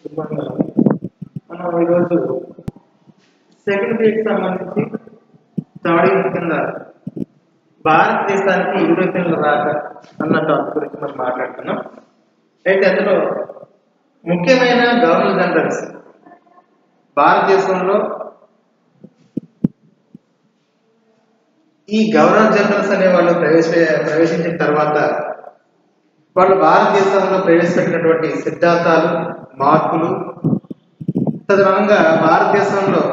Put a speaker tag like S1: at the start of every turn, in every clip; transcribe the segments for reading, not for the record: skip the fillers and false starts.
S1: శుభంగా మనం ఈరోజు సెకండ్ వీక్ సంబంధించి థర్డ్ వీక్ కింద భారతదేశానికి యూరోపియన్లు రాక అన్న టాపిక్ గురించి మనం మాట్లాడుతున్నాం. అయితే అందులో ముఖ్యమైన గవర్నర్ జనరల్స్ భారతదేశంలో ఈ గవర్నర్ జనరల్స్ అనే వాళ్ళు ప్రవేశించిన తర్వాత వాళ్ళు భారతదేశంలో ప్రవేశపెట్టినటువంటి సిద్ధాంతాలు, మార్పులు, తదనంగా భారతదేశంలో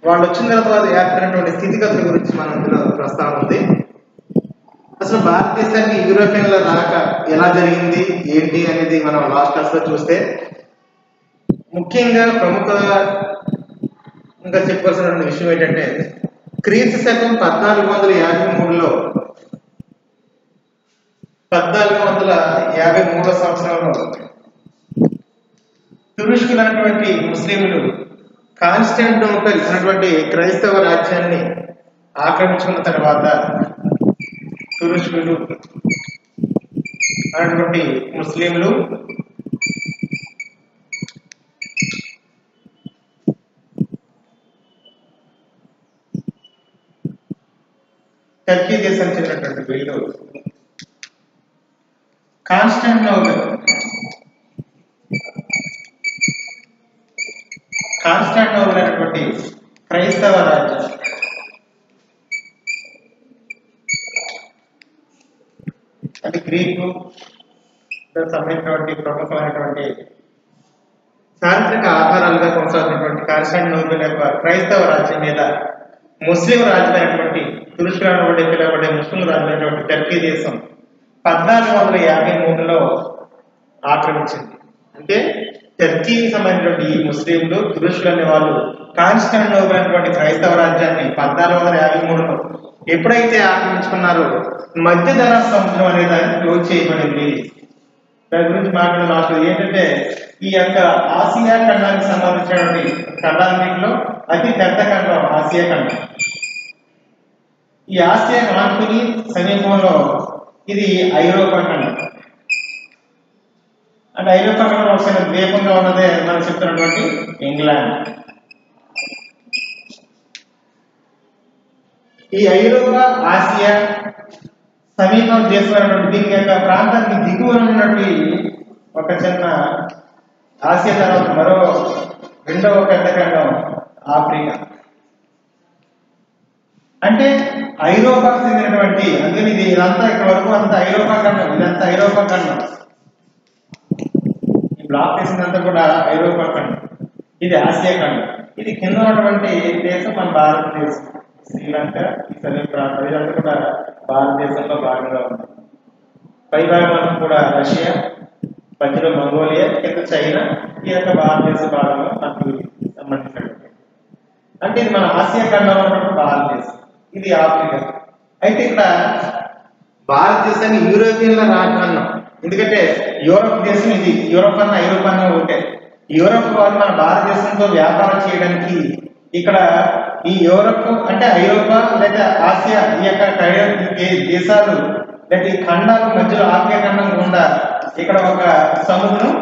S1: వాళ్ళు వచ్చిన తర్వాత ఏర్పడినటువంటి స్థితిగతుల గురించి మనం ఇందులో ప్రస్తావన ఉంది. అసలు భారతదేశానికి యూరోపియన్ల రాక ఎలా జరిగింది, ఏంటి అనేది మనం లాస్ట్ క్లాస్ లో చూస్తే, ముఖ్యంగా ప్రముఖంగా చెప్పవలసినటువంటి విషయం ఏంటంటే, క్రీస్తు శకం 1453లో 1453 సంవత్సరంలో తురుష్కులు అనేటువంటి ముస్లింలు కాన్స్టాంటినోపల్ అనేటువంటి క్రైస్తవ రాజ్యాన్ని ఆక్రమించుకున్న తర్వాత తురుష్కులు అనేటువంటి ముస్లింలు టర్కీ దేశానికి చెందినటువంటి వీళ్ళు కాన్స్టాంటినోపల్ అనేటువంటి క్రైస్తవ రాజ్యం అది గ్రీకు సంబంధించినటువంటి ప్రముఖమైనటువంటి చారిత్రక ఆధారాలుగా కొనసాగుతున్నటువంటి కాన్స్టాంటినోపల్ యొక్క క్రైస్తవ రాజ్యం మీద ముస్లిం రాజ్యమైనటువంటి తురుష్కులు అనేటువంటి పిలువబడే ముస్లిం రాజ్యమైనటువంటి టర్కీ దేశం 1453లో ఆక్రమించింది. అంటే టర్కీకి సంబంధించినటువంటి ఈ ముస్లింలు, తురుష్కులు అనే వాళ్ళు కాన్స్టాంటినోపల్ అనేటువంటి క్రైస్తవ రాజ్యాన్ని 1453లో ఎప్పుడైతే ఆక్రమించుకున్నారో మధ్యధరా సముద్రం అనే దాన్ని క్లోజ్ చేయబడింది. దాని గురించి మాట్లాడిన లాస్ట్ ఏంటంటే, ఈ యొక్క ఆసియా ఖండానికి సంబంధించినటువంటి ఖండాన్నిటిలో అతి పెద్ద ఖండం ఆసియా ఖండం. ఈ ఆసియా ఖండానికి సమీపంలో ఇది ఐరోపా ఖండం. అంటే ఐరోపా ఖండం ఒక ద్వీపంగా ఉన్నదే మనం చెప్తున్నటువంటి ఇంగ్లాండ్. ఈ ఐరోపా, ఆసియా సమీప దేశమైనటువంటి దీని యొక్క ప్రాంతానికి దిగువన ఉన్నటువంటి ఒక చిన్న ఆసియా తర్వాత మరో రెండవ పెద్ద ఖండం ఆఫ్రికా. అంటే ఐరోపాకు చెందినటువంటి, అందుకని ఇదంతా ఇక్కడ వరకు అంతా ఐరోపా ఖండం, ఇదంతా ఐరోపా ఖండం. ఈ బ్లాక్ చేసిందంతా కూడా ఐరోపా ఖండం, ఇది ఆసియా ఖండం. ఇది కింద ఉన్నటువంటి దేశం మన భారతదేశం, శ్రీలంక, ఈ సమీప ప్రాంతం ఇదంతా కూడా భారతదేశంలో భాగంగా ఉంది. పై భాగం కూడా రష్యా, మధ్యలో మంగోలియా, కింద చైనా, ఈ యొక్క భారతదేశ భాగంలో మనకు సంబంధించినటువంటి. అంటే ఇది మన ఆసియా ఖండంలో ఉన్నటువంటి భారతదేశం, ఇది ఆఫ్రికా. అయితే ఇక్కడ భారతదేశాన్ని యూరోపియన్ల రాజ్యం అన్నాం, ఎందుకంటే యూరోప్ దేశం ఇది. యూరోప్ అన్న ఐరోపా అన్న ఒకటే. యూరోప్ వాళ్ళు మన భారతదేశంతో వ్యాపారం చేయడానికి ఇక్కడ ఈ యూరోప్ అంటే ఐరోపా లేదా ఆసియా ఈ యొక్క దేశాలు లేదా ఈ ఖండాల మధ్యలో ఆఫ్రికా ఖండం గుండా ఇక్కడ ఒక సముద్రం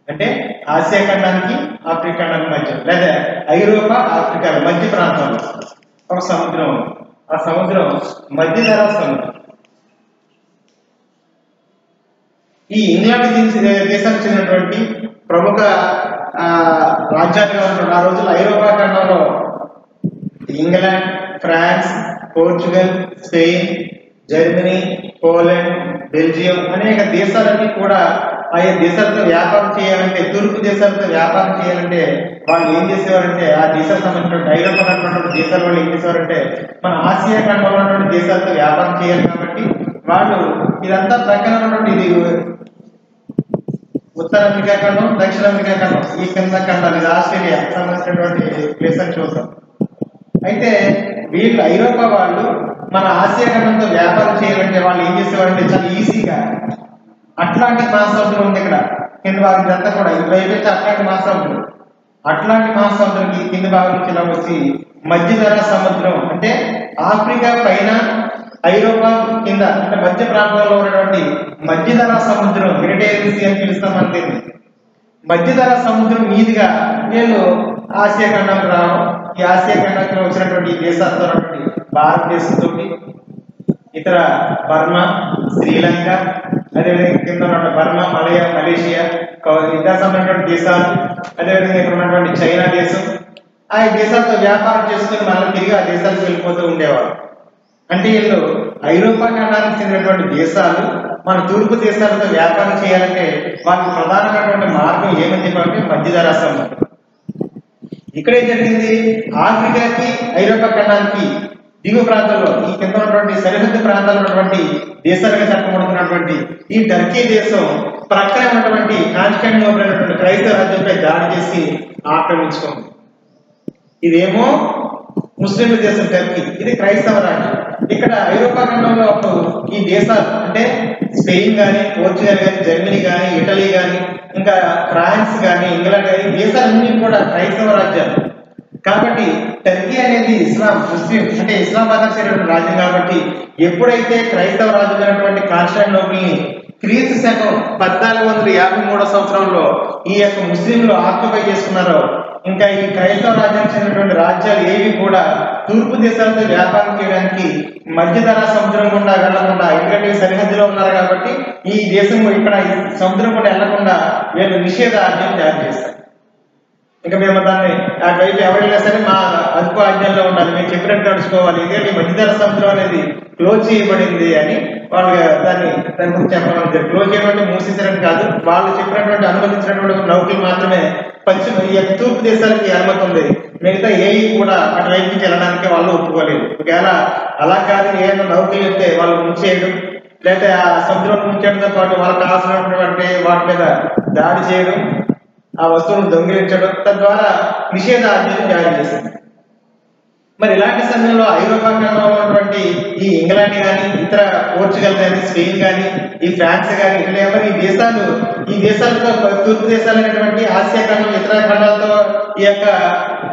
S1: అంటే ఆసియా ఖండానికి ఆఫ్రికా ఖండానికి మధ్య లేదా ఐరోపా ఆఫ్రికా మధ్య ప్రాంతంలో ఒక సముద్రం. ఆ సముద్రం మధ్యధరా సముద్రం. ఈ ఇంగ్లాండ్ దేశానికి చెందినటువంటి ప్రముఖ రాజ్యాలుగా ఉన్నటువంటి ఆ రోజుల్లో ఐరోపా ఖండంలో England, France, Portugal, Spain, Germany, Poland, Belgium అనేక దేశాలన్నీ కూడా ఆయా దేశాలతో వ్యాపారం చేయాలంటే, తూర్పు దేశాలతో వ్యాపారం చేయాలంటే వాళ్ళు ఏం చేసేవారంటే, ఆ దేశాలకు సంబంధించిన ఐరోపా ఉన్నటువంటి దేశాల వాళ్ళు ఏం చేసేవారంటే మన ఆసియా ఖండంలో ఉన్నటువంటి దేశాలతో వ్యాపారం చేయాలి కాబట్టి వాళ్ళు ఇదంతా ప్రక్కన ఉన్నటువంటి ఇది ఉత్తర అమెరికా ఖండం, దక్షిణ అమెరికా ఖండం, ఈ కింద ఖండాలు ఇది ఆస్ట్రేలియా సంబంధించినటువంటి ప్లేస్ అని చూస్తాం. అయితే వీళ్ళు ఐరోపా వాళ్ళు మన ఆసియా ఖండంతో వ్యాపారం చేయాలంటే వాళ్ళు ఏం చేసేవారంటే చాలా ఈజీగా అట్లాంటిక్ మహాసముద్రం ఉంది ఇక్కడ కింద భాగం, ఇదంతా కూడా ఇటువైపు అట్లాంటిక్ మహాసముద్రం, అట్లాంటిక్ మహాసముద్రంకి కింద భాగం నుంచి ఇలా వచ్చి మధ్యధరా సముద్రం అంటే ఆఫ్రికా పైన ఐరోపా కింద అంటే మధ్య ప్రాంతంలో ఉన్నటువంటి మధ్యధరా సముద్రం, మెడిటరేనియన్ సీ అని పిలుస్తాం. మనకి మధ్యధరా సముద్రం మీదుగా వీళ్ళు ఆసియా ఖండానికి రావడం, ఈ ఆసియా ఖండానికి వచ్చినటువంటి దేశాలతో భారతదేశంతో ఇతర బర్మా, శ్రీలంక, అదేవిధంగా కింద ఉన్న బర్మా, మలేషియా ఇంకా సంబంధించినటువంటి దేశాలు, అదేవిధంగా ఇక్కడ ఉన్నటువంటి చైనా దేశం, ఆ దేశాలతో వ్యాపారం చేసుకుని మళ్ళీ తిరిగి ఆ దేశాలకు వెళ్ళిపోతూ ఉండేవారు. అంటే వీళ్ళు ఐరోపా ఖండానికి చెందినటువంటి దేశాలు మన తూర్పు దేశాలతో వ్యాపారం చేయాలంటే వాళ్ళకి ప్రధానమైనటువంటి మార్గం ఏమని చెప్పాలంటే మధ్యధరా సముద్రం. ఇక్కడే జరిగింది. ఆఫ్రికాకి ఐరోపా ఖండానికి దిగువ ప్రాంతాల్లో ఈ కింద ఉన్నటువంటి సరిహద్దు ప్రాంతాల్లో ఉన్నటువంటి దేశాలుగా చెప్పబడుతున్నటువంటి ఈ టర్కీ దేశం ప్రక్కనే ఉన్నటువంటి కాన్స్టాంటినోపుల్ అనేటువంటి క్రైస్తవ రాజ్యంపై దాడి చేసి ఆక్రమించుకుంది. ఇదేమో ముస్లింల దేశం టర్కీ, ఇది క్రైస్తవ రాజ్యం. ఇక్కడ ఐరోపా ఖండంలో అప్పుడు ఈ దేశాలు అంటే స్పెయిన్ కానీ, పోర్చుగల్ కానీ, జర్మనీ కానీ, ఇటలీ కానీ, ఇంకా ఫ్రాన్స్ కానీ, ఇంగ్లాండ్ కానీ దేశాలన్నీ కూడా క్రైస్తవ రాజ్యాలు. కాబట్టి టర్కీ అనేది ముస్లిం అంటే ఇస్లాం ఆధారిత రాజ్యం. కాబట్టి ఎప్పుడైతే క్రైస్తవ రాజ్యమైనటువంటి కాన్స్టాంటినోపుల్ ని క్రీస్తు శకం 1453 సంవత్సరంలో ఈ యొక్క ముస్లింలు ఆక్యుపై చేసుకున్నారో, ఇంకా ఈ క్రైస్తవ రాజ్యానికి చెందినటువంటి రాజ్యాలు ఏవి కూడా తూర్పు దేశాలతో వ్యాపారం చేయడానికి మధ్యధరా సముద్రం గుండా వెళ్లకుండా, ఎందుకంటే సరిహద్దులో ఉన్నారు కాబట్టి ఈ దేశం ఇక్కడ సముద్రం గుండా వెళ్లకుండా వీళ్ళు నిషేధాజ్ఞలు జారీ చేస్తారు. ఇంకా మేము దాన్ని అటువైపు ఎవరైనా సరే మా అదుపు ఆజ్ఞల్లో ఉండాలి, మేము చెప్పినట్టు నడుచుకోవాలి, ఎందుకంటే మధ్యధరా సముద్రం అనేది క్లోజ్ చేయబడింది అని వాళ్ళు దాని గురించి చెప్పడం. క్లోజ్ చేయడం మూసేసారని కాదు, వాళ్ళు చెప్పినటువంటి అనుమతించినటువంటి నౌకలు మాత్రమే తూర్పు దేశాలకి అనుమతి ఉంది. మిగతా ఏవి కూడా అటువైపు నుంచి వెళ్ళడానికి వాళ్ళు ఒప్పుకోలేదు. ఒకవేళ అలా కాదు ఏదైనా నౌకలు చెప్తే వాళ్ళు ముంచేయడం, లేకపోతే ఆ సముద్రం ముంచేయడంతో పాటు వాళ్ళకి కావాల్సినటువంటి వాటి మీద దాడి చేయడం, ఆ వస్తువులను దొంగిలించడం, తద్వారా నిషేధాజ్ఞలు జారీ చేసింది. మరి ఇలాంటి సమయంలో ఐరోపా ఖండంలో ఉన్నటువంటి ఈ ఇంగ్లాండ్ కానీ, ఇతర పోర్చుగల్ కానీ, స్పెయిన్ కానీ, ఈ ఫ్రాన్స్ కానీ, ఇట్లా ఎవరు ఈ దేశాలతో తూర్పు దేశాలైనటువంటి ఆసియా ఖండం ఇతర ఖండాలతో ఈ యొక్క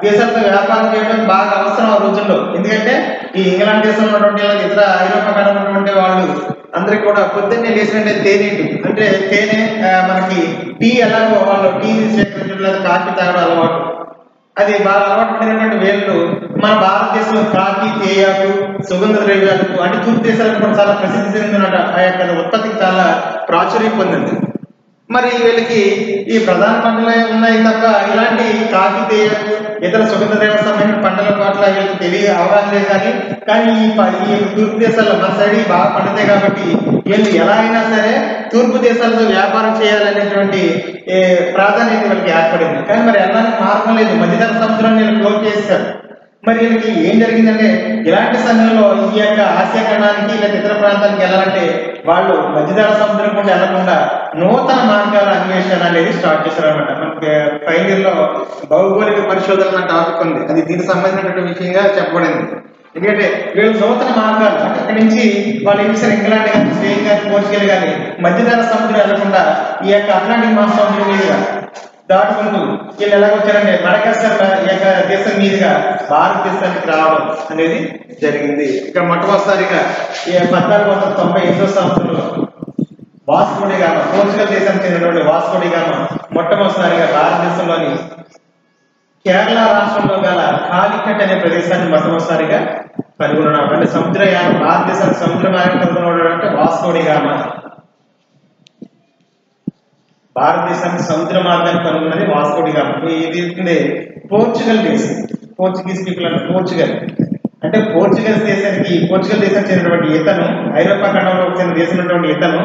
S1: దేశాలతో వ్యాపారం చేయడం బాగా అవసరం ఆ రోజుల్లో. ఎందుకంటే ఈ ఇంగ్లాండ్ దేశంలో ఉన్నటువంటి ఇతర ఐరోపా ఖండంలో ఉన్నటువంటి వాళ్ళు అందరికి కూడా పొద్దున్నే లేచినట్టే తేనీటి అంటే తేనె, మనకి టీ ఎలాగో వాళ్ళు టీ సేకరించడం, కాఫీ తాగడం అలవాటు. అది బాగా అలవాటు పడినటువంటి వీళ్ళు మన భారతదేశంలో కాఫీ, తేయాకు, సుగంధ ద్రవ్యాలకు అంటే తూర్పు దేశాలకు కూడా చాలా ప్రసిద్ధి చెందిన ఆ యొక్క ఉత్పత్తికి చాలా ప్రాచుర్యం పొందింది. మరి వీళ్ళకి ఈ ప్రధాన పంటలు ఉన్నాయి తప్ప ఇలాంటి కాఫీ, తేయాకు, ఇతర సుగంధ ద్రవ్య సంబంధించిన పంటల పట్ల వీళ్ళకి అవగాహన లేదు. కానీ ఈ తూర్పు దేశాల్లో మన సైడ్ బాగా పండుతాయి కాబట్టి వీళ్ళు ఎలా అయినా సరే తూర్పు దేశాలతో వ్యాపారం చేయాలనేటువంటి ప్రాధాన్యత వీళ్ళకి ఏర్పడింది. కానీ మరి వెళ్ళడానికి మార్గం లేదు, మధ్యధరా సముద్రాన్ని వీళ్ళు క్లోజ్ చేశారు. మరి వీళ్ళకి ఏం జరిగిందంటే ఇలాంటి సమయంలో ఈ యొక్క ఆసియా ఖండానికి లేదా ఇతర ప్రాంతానికి వెళ్ళాలంటే వాళ్ళు మధ్యధరా సముద్రం కూడా వెళ్లకుండా నూతన మార్గాల అన్వేషణ అనేది స్టార్ట్ చేశారు అనమాట. మనకి ఫైనల్ ఇయర్ లో భౌగోళిక పరిశోధన టాపిక్ ఉంది, అది దీనికి సంబంధించినటువంటి విషయంగా చెప్పబడింది. ఎందుకంటే వీళ్ళు నూతన మార్గాలు అంటే ఇక్కడి నుంచి వాళ్ళు ఏం చేశారు, ఇంగ్లాండ్ కానీ, స్పెయిన్ కానీ, పోర్చుగల్ కానీ మధ్యధరా సముద్రం వెళ్లకుండా ఈ యొక్క అట్లాంటిక్ మహాసముద్రం మీదుగా దాటుకుంటూ వీళ్ళు ఎలాగొచ్చారంటే మడగాస్కర్ ఈ యొక్క దేశం మీదుగా భారతదేశానికి రావడం అనేది జరిగింది. ఇక మొట్టమొదటిసారిగా 1498 సంవత్సరంలో వాస్కో డి గామా, పోర్చుగల్ దేశానికి చెందినటువంటి వాస్కో డి గామా మొట్టమొదటిసారిగా భారతదేశంలోని కేరళ రాష్ట్రంలో గల కాలికట్ అనే ప్రదేశాన్ని మొట్టమొదటిసారిగా కనుగొన్నాడు. అంటే సముద్రయానం, భారతదేశానికి సముద్రయానం కనుగొన్నాడు అంటే వాస్కో డి గామా. భారతదేశానికి సముద్ర మార్గాన్ని కనుగొన్నది వాస్కో డి గామా. ఇది పోర్చుగల్ దేశం, పోర్చుగీస్ పీపుల్ అంటే పోర్చుగల్ అంటే పోర్చుగల్ దేశానికి చెందినటువంటి ఇతను, ఐరోపా ఖండంలో చెందిన దేశం ఉన్నటువంటి ఇతను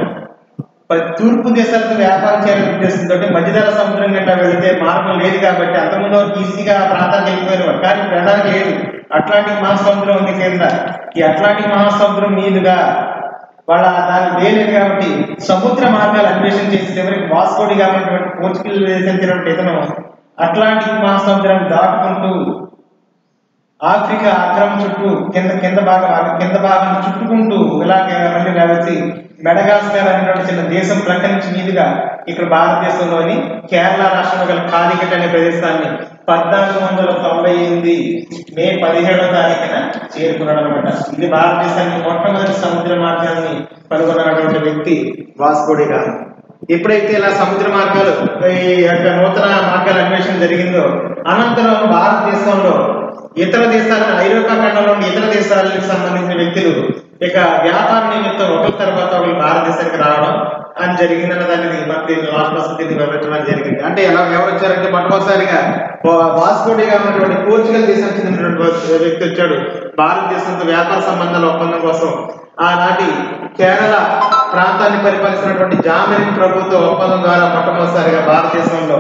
S1: తూర్పు దేశాలతో వ్యాపారం చేయాలనే ఉద్దేశంతో మధ్యధరా సముద్రం గంట వెళితే మార్గం లేదు కాబట్టి అంతకుముందు ఈజీగా ఆ ప్రాంతానికి వెళ్ళిపోయినవారు. కానీ ప్రధానికి లేదు, అట్లాంటిక్ మహాసముద్రం ఉంది కింద. ఈ అట్లాంటిక్ మహాసముద్రం మీదుగా వాళ్ళ దానికి వేయలేదు కాబట్టి సముద్ర మార్గాలు అన్వేషణ చేసి చివరికి వాస్కో డి గామా పోర్చుగల్ దేశం ఇతను అట్లాంటిక్ మహాసముద్రాన్ని దాటుకుంటూ ఆఫ్రికా ఆక్రమణ చుట్టూ కింద భాగాన్ని చుట్టుకుంటూ ఇలాగే మళ్ళీ వచ్చి మెడగాస్కర్ అనేటువంటి చిన్న దేశం ప్రక్క నుంచి మీదుగా ఇక్కడ భారతదేశంలోని కేరళ రాష్ట్రంలో గల కాలికట్ అనే ప్రదేశాన్ని 1498 మే 17వ తారీఖున చేరుకున్నాడు అనమాట. ఇది భారతదేశానికి మొట్టమొదటి సముద్ర మార్గాన్ని కనుగొన్నటువంటి వ్యక్తి వాస్కో డి గామా. ఎప్పుడైతే ఇలా సముద్ర మార్గాలు ఈ యొక్క నూతన మార్గాల అన్వేషణ జరిగిందో అనంతరం భారతదేశంలో ఇతర దేశాల ఐరోపా ఖండంలోని ఇతర దేశాలకు సంబంధించిన వ్యక్తులు ఇక వ్యాపార నిమిత్తం ఒకరి తర్వాత ఒకరు భారతదేశానికి రావడం అని జరిగిందన్న దాన్ని మనకి లాస్ట్ వసతిని వివరించడం జరిగింది. అంటే ఎలా ఎవరు వచ్చారంటే మొట్టమొదటిసారిగా వాస్కో డి గామా ఉన్నటువంటి పోర్చుగల్ దేశానికి చెందినటువంటి వ్యక్తి వచ్చాడు భారతదేశంతో వ్యాపార సంబంధాల ఒప్పందం కోసం. ఆనాటి కేరళ ప్రాంతాన్ని పరిపాలిస్తున్నటువంటి జామెరిన్ ప్రభుత్వ ఒప్పందం ద్వారా మొట్టమొదటిసారిగా భారతదేశంలో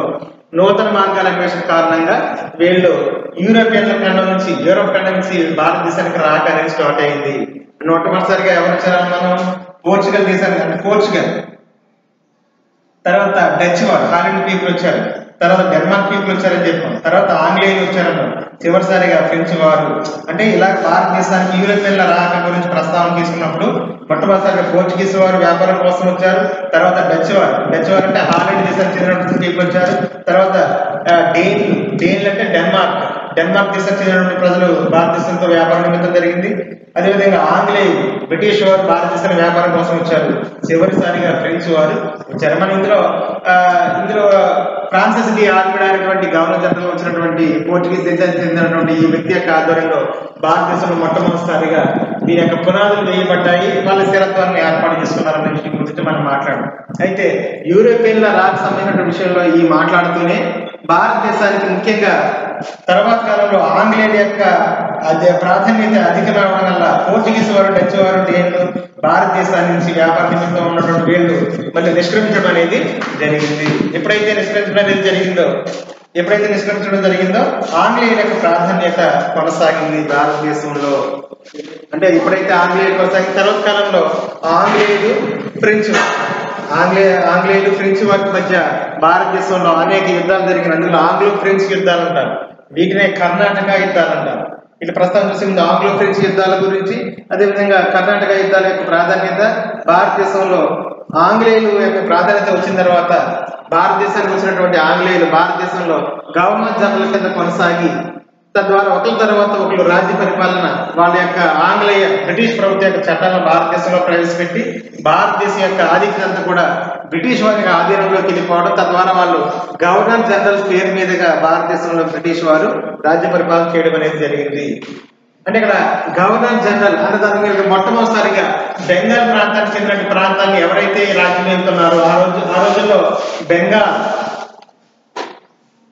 S1: నూతన మార్గాల అన్వేషణ కారణంగా వీళ్ళు యూరోప్ ఖండం నుంచి భారతదేశానికి రాక అనేది స్టార్ట్ అయింది. మొట్టమొదటిసారిగా ఎవరు వచ్చారని మనం పోర్చుగల్ దేశానికి అంటే పోర్చుగల్, తర్వాత డచ్ వారు హాలండ్ పీపుల్ వచ్చారు, తర్వాత డెన్మార్క్ పీపుల్ వచ్చారని చెప్పాం, తర్వాత ఆంగ్లేయులు వచ్చారన్నాం, చివరిసారిగా ఫ్రెంచ్ వారు. అంటే ఇలా భారతదేశానికి యూరోపియన్ల రాక గురించి ప్రస్తావన తీసుకున్నప్పుడు మొట్టమొదటిసారిగా పోర్చుగీస్ వారు వ్యాపారం కోసం వచ్చారు, తర్వాత డచ్ వారు అంటే హాలండ్ దేశానికి చెందినటువంటి పీపుల్ వచ్చారు, తర్వాత డేన్లు అంటే డెన్మార్క్ దేశానికి చెందినటువంటి ప్రజలు భారతదేశంతో వ్యాపార నిమిత్తం జరిగింది. అదేవిధంగా ఆంగ్లేయులు బ్రిటిష్ వారు భారతదేశానికి వ్యాపారం కోసం వచ్చారు, చివరిసారిగా ఫ్రెంచ్ వారు వచ్చారు. మనం ఇందులో ఫ్రాన్సిస్ డి ఆల్మెడా అనేటువంటి గవర్నర్ జనరల్ వచ్చినటువంటి పోర్చుగీస్ దేశానికి చెందినటువంటి ఈ వ్యక్తి యొక్క ఆధ్వర్యంలో భారతదేశంలో మొట్టమొదటిసారిగా దీని యొక్క పునాదులు వేయబడ్డాయి, వాళ్ళ స్థిరత్వాన్ని ఏర్పాటు చేసుకున్నారనే విషయం గురించి మనం మాట్లాడాం. అయితే యూరోపియన్ల రాక సంబంధించిన విషయంలో ఈ మాట్లాడుతూనే భారతదేశానికి ముఖ్యంగా తర్వాత కాలంలో ఆంగ్లేయుల యొక్క ప్రాధాన్యత అధికమవడం వల్ల పోర్చుగీస్ వారు డచ్ వారు డేన్లు భారతదేశాన్ని నుంచి వ్యాపార నిమిత్తం ఉన్నటువంటి వీళ్ళు మళ్ళీ నిష్క్రమించడం అనేది జరిగింది. ఎప్పుడైతే నిష్క్రమించడం జరిగిందో ఆంగ్లేయుల యొక్క ప్రాధాన్యత కొనసాగింది భారతదేశంలో. అంటే ఎప్పుడైతే ఆంగ్లేయులు కొనసాగిన తర్వాత కాలంలో ఆంగ్లేయులు ఫ్రెంచ్ వారి మధ్య భారతదేశంలో అనేక యుద్ధాలు జరిగిన అందులో ఆంగ్లో ఫ్రెంచ్ యుద్ధాలు అంటారు, వీటినే కర్ణాటక యుద్ధాలు అంటారు. ఇట్లా ప్రస్తావన చూసింది ఆంగ్లో ఫ్రెంచ్ యుద్ధాల గురించి. అదేవిధంగా కర్ణాటక యుద్ధాల యొక్క ప్రాధాన్యత భారతదేశంలో ఆంగ్లేయులు యొక్క ప్రాధాన్యత వచ్చిన తర్వాత భారతదేశానికి వచ్చినటువంటి ఆంగ్లేయులు భారతదేశంలో గవర్నర్ జనరల్ కింద కొనసాగి తద్వారా ఒకరి తర్వాత ఒకరు రాజ్య పరిపాలన వాళ్ళ యొక్క ఆంగ్లేయ బ్రిటిష్ ప్రభుత్వ యొక్క చట్టాలను భారతదేశంలో ప్రవేశపెట్టి భారతదేశం యొక్క ఆధిక్యత అంతా కూడా బ్రిటిష్ వారి ఆధీనంలోకి వెళ్ళిపోవడం, తద్వారా వాళ్ళు గవర్నర్ జనరల్ పేరు మీదుగా భారతదేశంలో బ్రిటిష్ వారు రాజ్య పరిపాలన చేయడం అనేది జరిగింది. అంటే ఇక్కడ గవర్నర్ జనరల్ అంటే దాని మీద మొట్టమొదటిసారిగా బెంగాల్ ప్రాంతానికి చెందిన ప్రాంతాన్ని ఎవరైతే రాజ్యం వెళ్తున్నారో ఆ రోజుల్లో బెంగాల్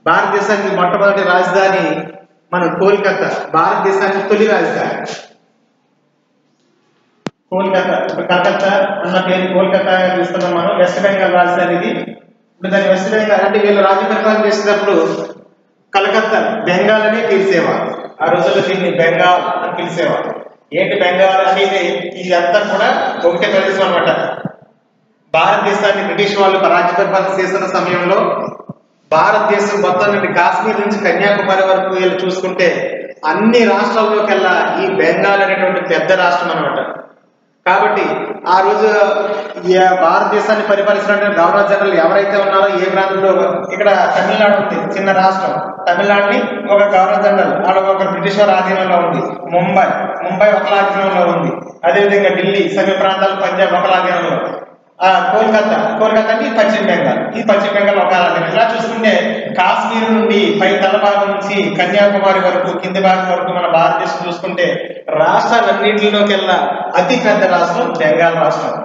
S1: భారతదేశానికి మొట్టమొదటి రాజధాని మన కోల్కతా, భారతదేశానికి తొలి రాజధాని కోల్కతా. కలకత్తా అన్న పేరు కోల్కతా చూస్తున్నాం మనం. వెస్ట్ బెంగాల్ రాజధాని ఇది. ఇప్పుడు దాన్ని వెస్ట్ బెంగాల్ అంటే వీళ్ళు రాజ్య పరిపాలన చేసేటప్పుడు కలకత్తా బెంగాల్ అనే పిలిచేవారు. ఆ రోజుల్లో దీన్ని బెంగాల్ అని పిలిచేవారు. ఏంటి బెంగాల్ అనేది ఇది అంతా కూడా ఒకటే ప్రదేశం అనమాట. భారతదేశాన్ని బ్రిటిష్ వాళ్ళు రాజ్య పరిపాలన చేస్తున్న సమయంలో భారతదేశం మొత్తం నుండి కాశ్మీర్ నుంచి కన్యాకుమారి వరకు వీళ్ళు చూసుకుంటే అన్ని రాష్ట్రాల్లోకెల్లా ఈ బెంగాల్ అనేటువంటి పెద్ద రాష్ట్రం అనమాట. కాబట్టి ఆ రోజు భారతదేశాన్ని పరిపాలిస్తున్నటువంటి గవర్నర్ జనరల్ ఎవరైతే ఉన్నారో ఏ ప్రాంతంలో ఇక్కడ తమిళనాడు ఉంది, చిన్న రాష్ట్రం. తమిళనాడుని ఒక గవర్నర్ జనరల్ ఒక బ్రిటిష్ వారి ఆధీనంలో ఉంది. ముంబై ఒకరి ఆధీనంలో ఉంది. అదేవిధంగా ఢిల్లీ సమీప ప్రాంతాలు పంజాబ్ ఒకరి ఆధీనంలో. కోల్కతా అంటే పశ్చిమ బెంగాల్ ఒక ఆధీనం. ఇలా చూసుకుంటే కాశ్మీర్ నుండి పై తలభాగం నుంచి కన్యాకుమారి వరకు కింది భాగం వరకు మన భారతదేశం చూసుకుంటే రాష్ట్రాలన్నింటిలోకెల్లా అతి పెద్ద రాష్ట్రం బెంగాల్ రాష్ట్రం.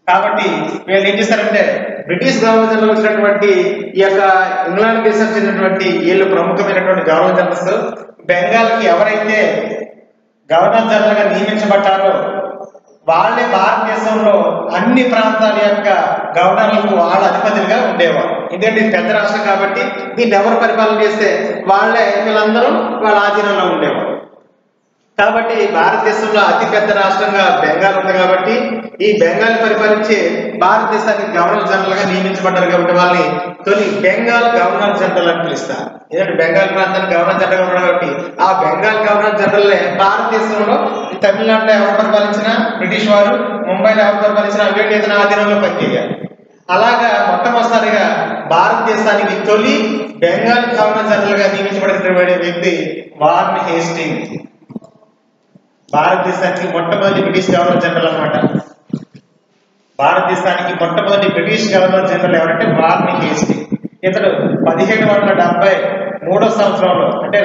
S1: కాబట్టి వీళ్ళు ఏం చేశారంటే బ్రిటిష్ గవర్నర్ జనరల్ వచ్చినటువంటి ఈ యొక్క ఇంగ్లాండ్ దేశానికి చెందినటువంటి వీళ్ళు ప్రముఖమైనటువంటి గవర్నర్ జనరల్స్ బెంగాల్కి ఎవరైతే గవర్నర్ జనరల్ గా నియమించబడ్డారో వాళ్ళే భారతదేశంలో అన్ని ప్రాంతాల యొక్క గవర్నర్లకు వాళ్ళ అధిపతులుగా ఉండేవారు. ఎందుకంటే ఇది పెద్ద రాష్ట్రం కాబట్టి దీన్ని ఎవరు పరిపాలన చేస్తే వీళ్ళందరూ వాళ్ళ ఆధీనంలో ఉండేవారు. కాబట్టి భారతదేశంలో అతి పెద్ద రాష్ట్రంగా బెంగాల్ ఉంది కాబట్టి ఈ బెంగాల్ పరిపాలించే భారతదేశానికి గవర్నర్ జనరల్ గా నియమించబడ్డారు కాబట్టి వాళ్ళని తొలి బెంగాల్ గవర్నర్ జనరల్ అని పిలుస్తారు. ఎందుకంటే బెంగాల్ ప్రాంతానికి గవర్నర్ జనరల్ గా ఉన్నారు కాబట్టి ఆ బెంగాల్ గవర్నర్ జనరల్ భారతదేశంలో తమిళనాడులో ఎవరు పరిపాలించినా బ్రిటిష్ వారు, ముంబైలో ఎవరు పరిపాలించినా వీళ్ళు ఏదైనా ఆధీనంలో పనిచేయాలి. అలాగా మొట్టమొదటిసారిగా భారతదేశానికి తొలి బెంగాల్ గవర్నర్ జనరల్ గా నియమించబడిన వ్యక్తి వార్న్ హేస్టింగ్స్. భారతదేశానికి మొట్టమొదటి బ్రిటిష్ గవర్నర్ జనరల్ అన్నమాట. భారతదేశానికి మొట్టమొదటి బ్రిటిష్ గవర్నర్ జనరల్ ఎవరంటే వార్న్ హేస్టింగ్. ఇతడు 1773 సంవత్సరంలో, అంటే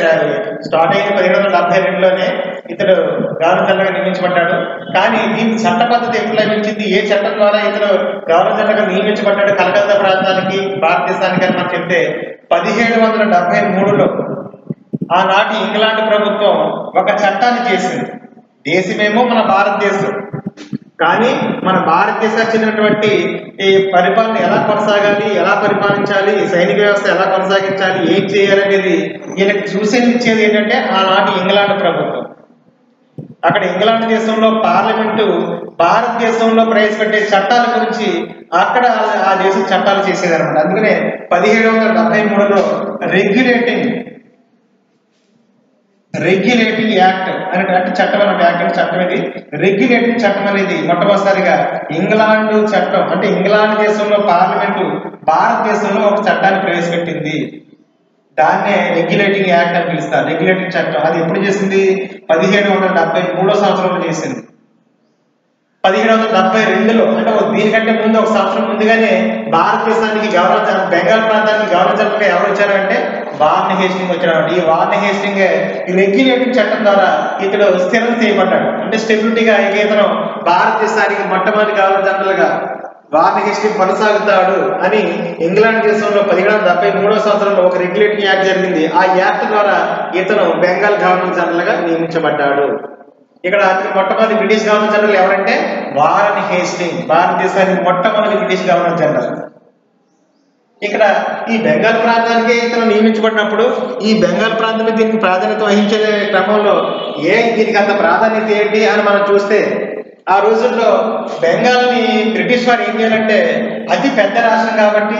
S1: స్టార్ట్ అయిన 1772లోనే ఇతడు గవర్నర్ జనరల్ గా నియమించబడ్డాడు. కానీ దీని చట్ట పద్ధతి ఎప్పుడు లభించింది, ఏ చట్టం ద్వారా ఇతడు గవర్నర్ జనరల్ గా నియమించబడ్డాడు కలకత్తా ప్రాంతానికి, భారతదేశానికి అని మనం చెప్తే 1773లో ఆనాటి ఇంగ్లాండ్ ప్రభుత్వం ఒక చట్టాన్ని చేసింది. దేశమేమో మన భారతదేశం, కానీ మన భారతదేశానికి చెందినటువంటి ఈ పరిపాలన ఎలా కొనసాగాలి, ఎలా పరిపాలించాలి, సైనిక వ్యవస్థ ఎలా కొనసాగించాలి, ఏం చేయాలనేది ఈయనకు సూచనలు ఇచ్చేది ఏంటంటే ఆనాటి ఇంగ్లాండ్ ప్రభుత్వం. అక్కడ ఇంగ్లాండ్ దేశంలో పార్లమెంటు భారతదేశంలో ప్రవేశపెట్టే చట్టాల గురించి అక్కడ ఆ దేశం చట్టాలు చేసేదన్నమాట. అందుకనే 1773లో రెగ్యులేటింగ్ యాక్ట్ అనేటువంటి చట్టం చట్టం ఇది. రెగ్యులేటింగ్ చట్టం అనేది మొట్టమొదటిసారిగా ఇంగ్లాండ్ చట్టం, అంటే ఇంగ్లాండ్ దేశంలో పార్లమెంటు భారతదేశంలో ఒక చట్టాన్ని ప్రవేశపెట్టింది. దాన్నే రెగ్యులేటింగ్ యాక్ట్ అని పిలుస్తారు, రెగ్యులేటింగ్ చట్టం. అది ఎప్పుడు చేసింది, 1773 సంవత్సరంలో చేసింది. 1772లో, అంటే దీనికంటే ముందు ఒక సంవత్సరం ముందుగానే భారతదేశానికి గవర్నర్, బెంగాల్ ప్రాంతానికి గవర్నర్ జనరల్ గా ఎవరు వచ్చారంటే వార్న్ హేస్టింగ్ వచ్చాడు. ఈ వార్న్ హేస్టింగ్ ఈ రెగ్యులేటింగ్ చట్టం ద్వారా ఇతడు స్థిరం చేయబడ్డాడు, అంటే స్టెబిలిటీగా ఇతను భారతదేశానికి మొట్టమొదటి గవర్నర్ జనరల్ గా వార్న్ హేస్టింగ్ కొనసాగుతాడు అని ఇంగ్లాండ్ దేశంలో 1773 సంవత్సరంలో ఒక రెగ్యులేటింగ్ యాక్ట్ జరిగింది. ఆ యాక్ట్ ద్వారా ఇతను బెంగాల్ గవర్నర్ జనరల్ గా నియమించబడ్డాడు. ఇక్కడ మొట్టమొదటి బ్రిటిష్ గవర్నర్ జనరల్ ఎవరంటే వారన్ హేస్టింగ్, భారతదేశానికి మొట్టమొదటి బ్రిటిష్ గవర్నర్ జనరల్. ఇక్కడ ఈ బెంగాల్ ప్రాంతానికి ఇతను నియమించబడినప్పుడు ఈ బెంగాల్ ప్రాంతం దీనికి ప్రాధాన్యత వహించే క్రమంలో దీనికి అంత ప్రాధాన్యత ఏంటి అని మనం చూస్తే, ఆ రోజుల్లో బెంగాల్ని బ్రిటిష్ వారు ఏం చేయాలంటే అతి పెద్ద రాష్ట్రం కాబట్టి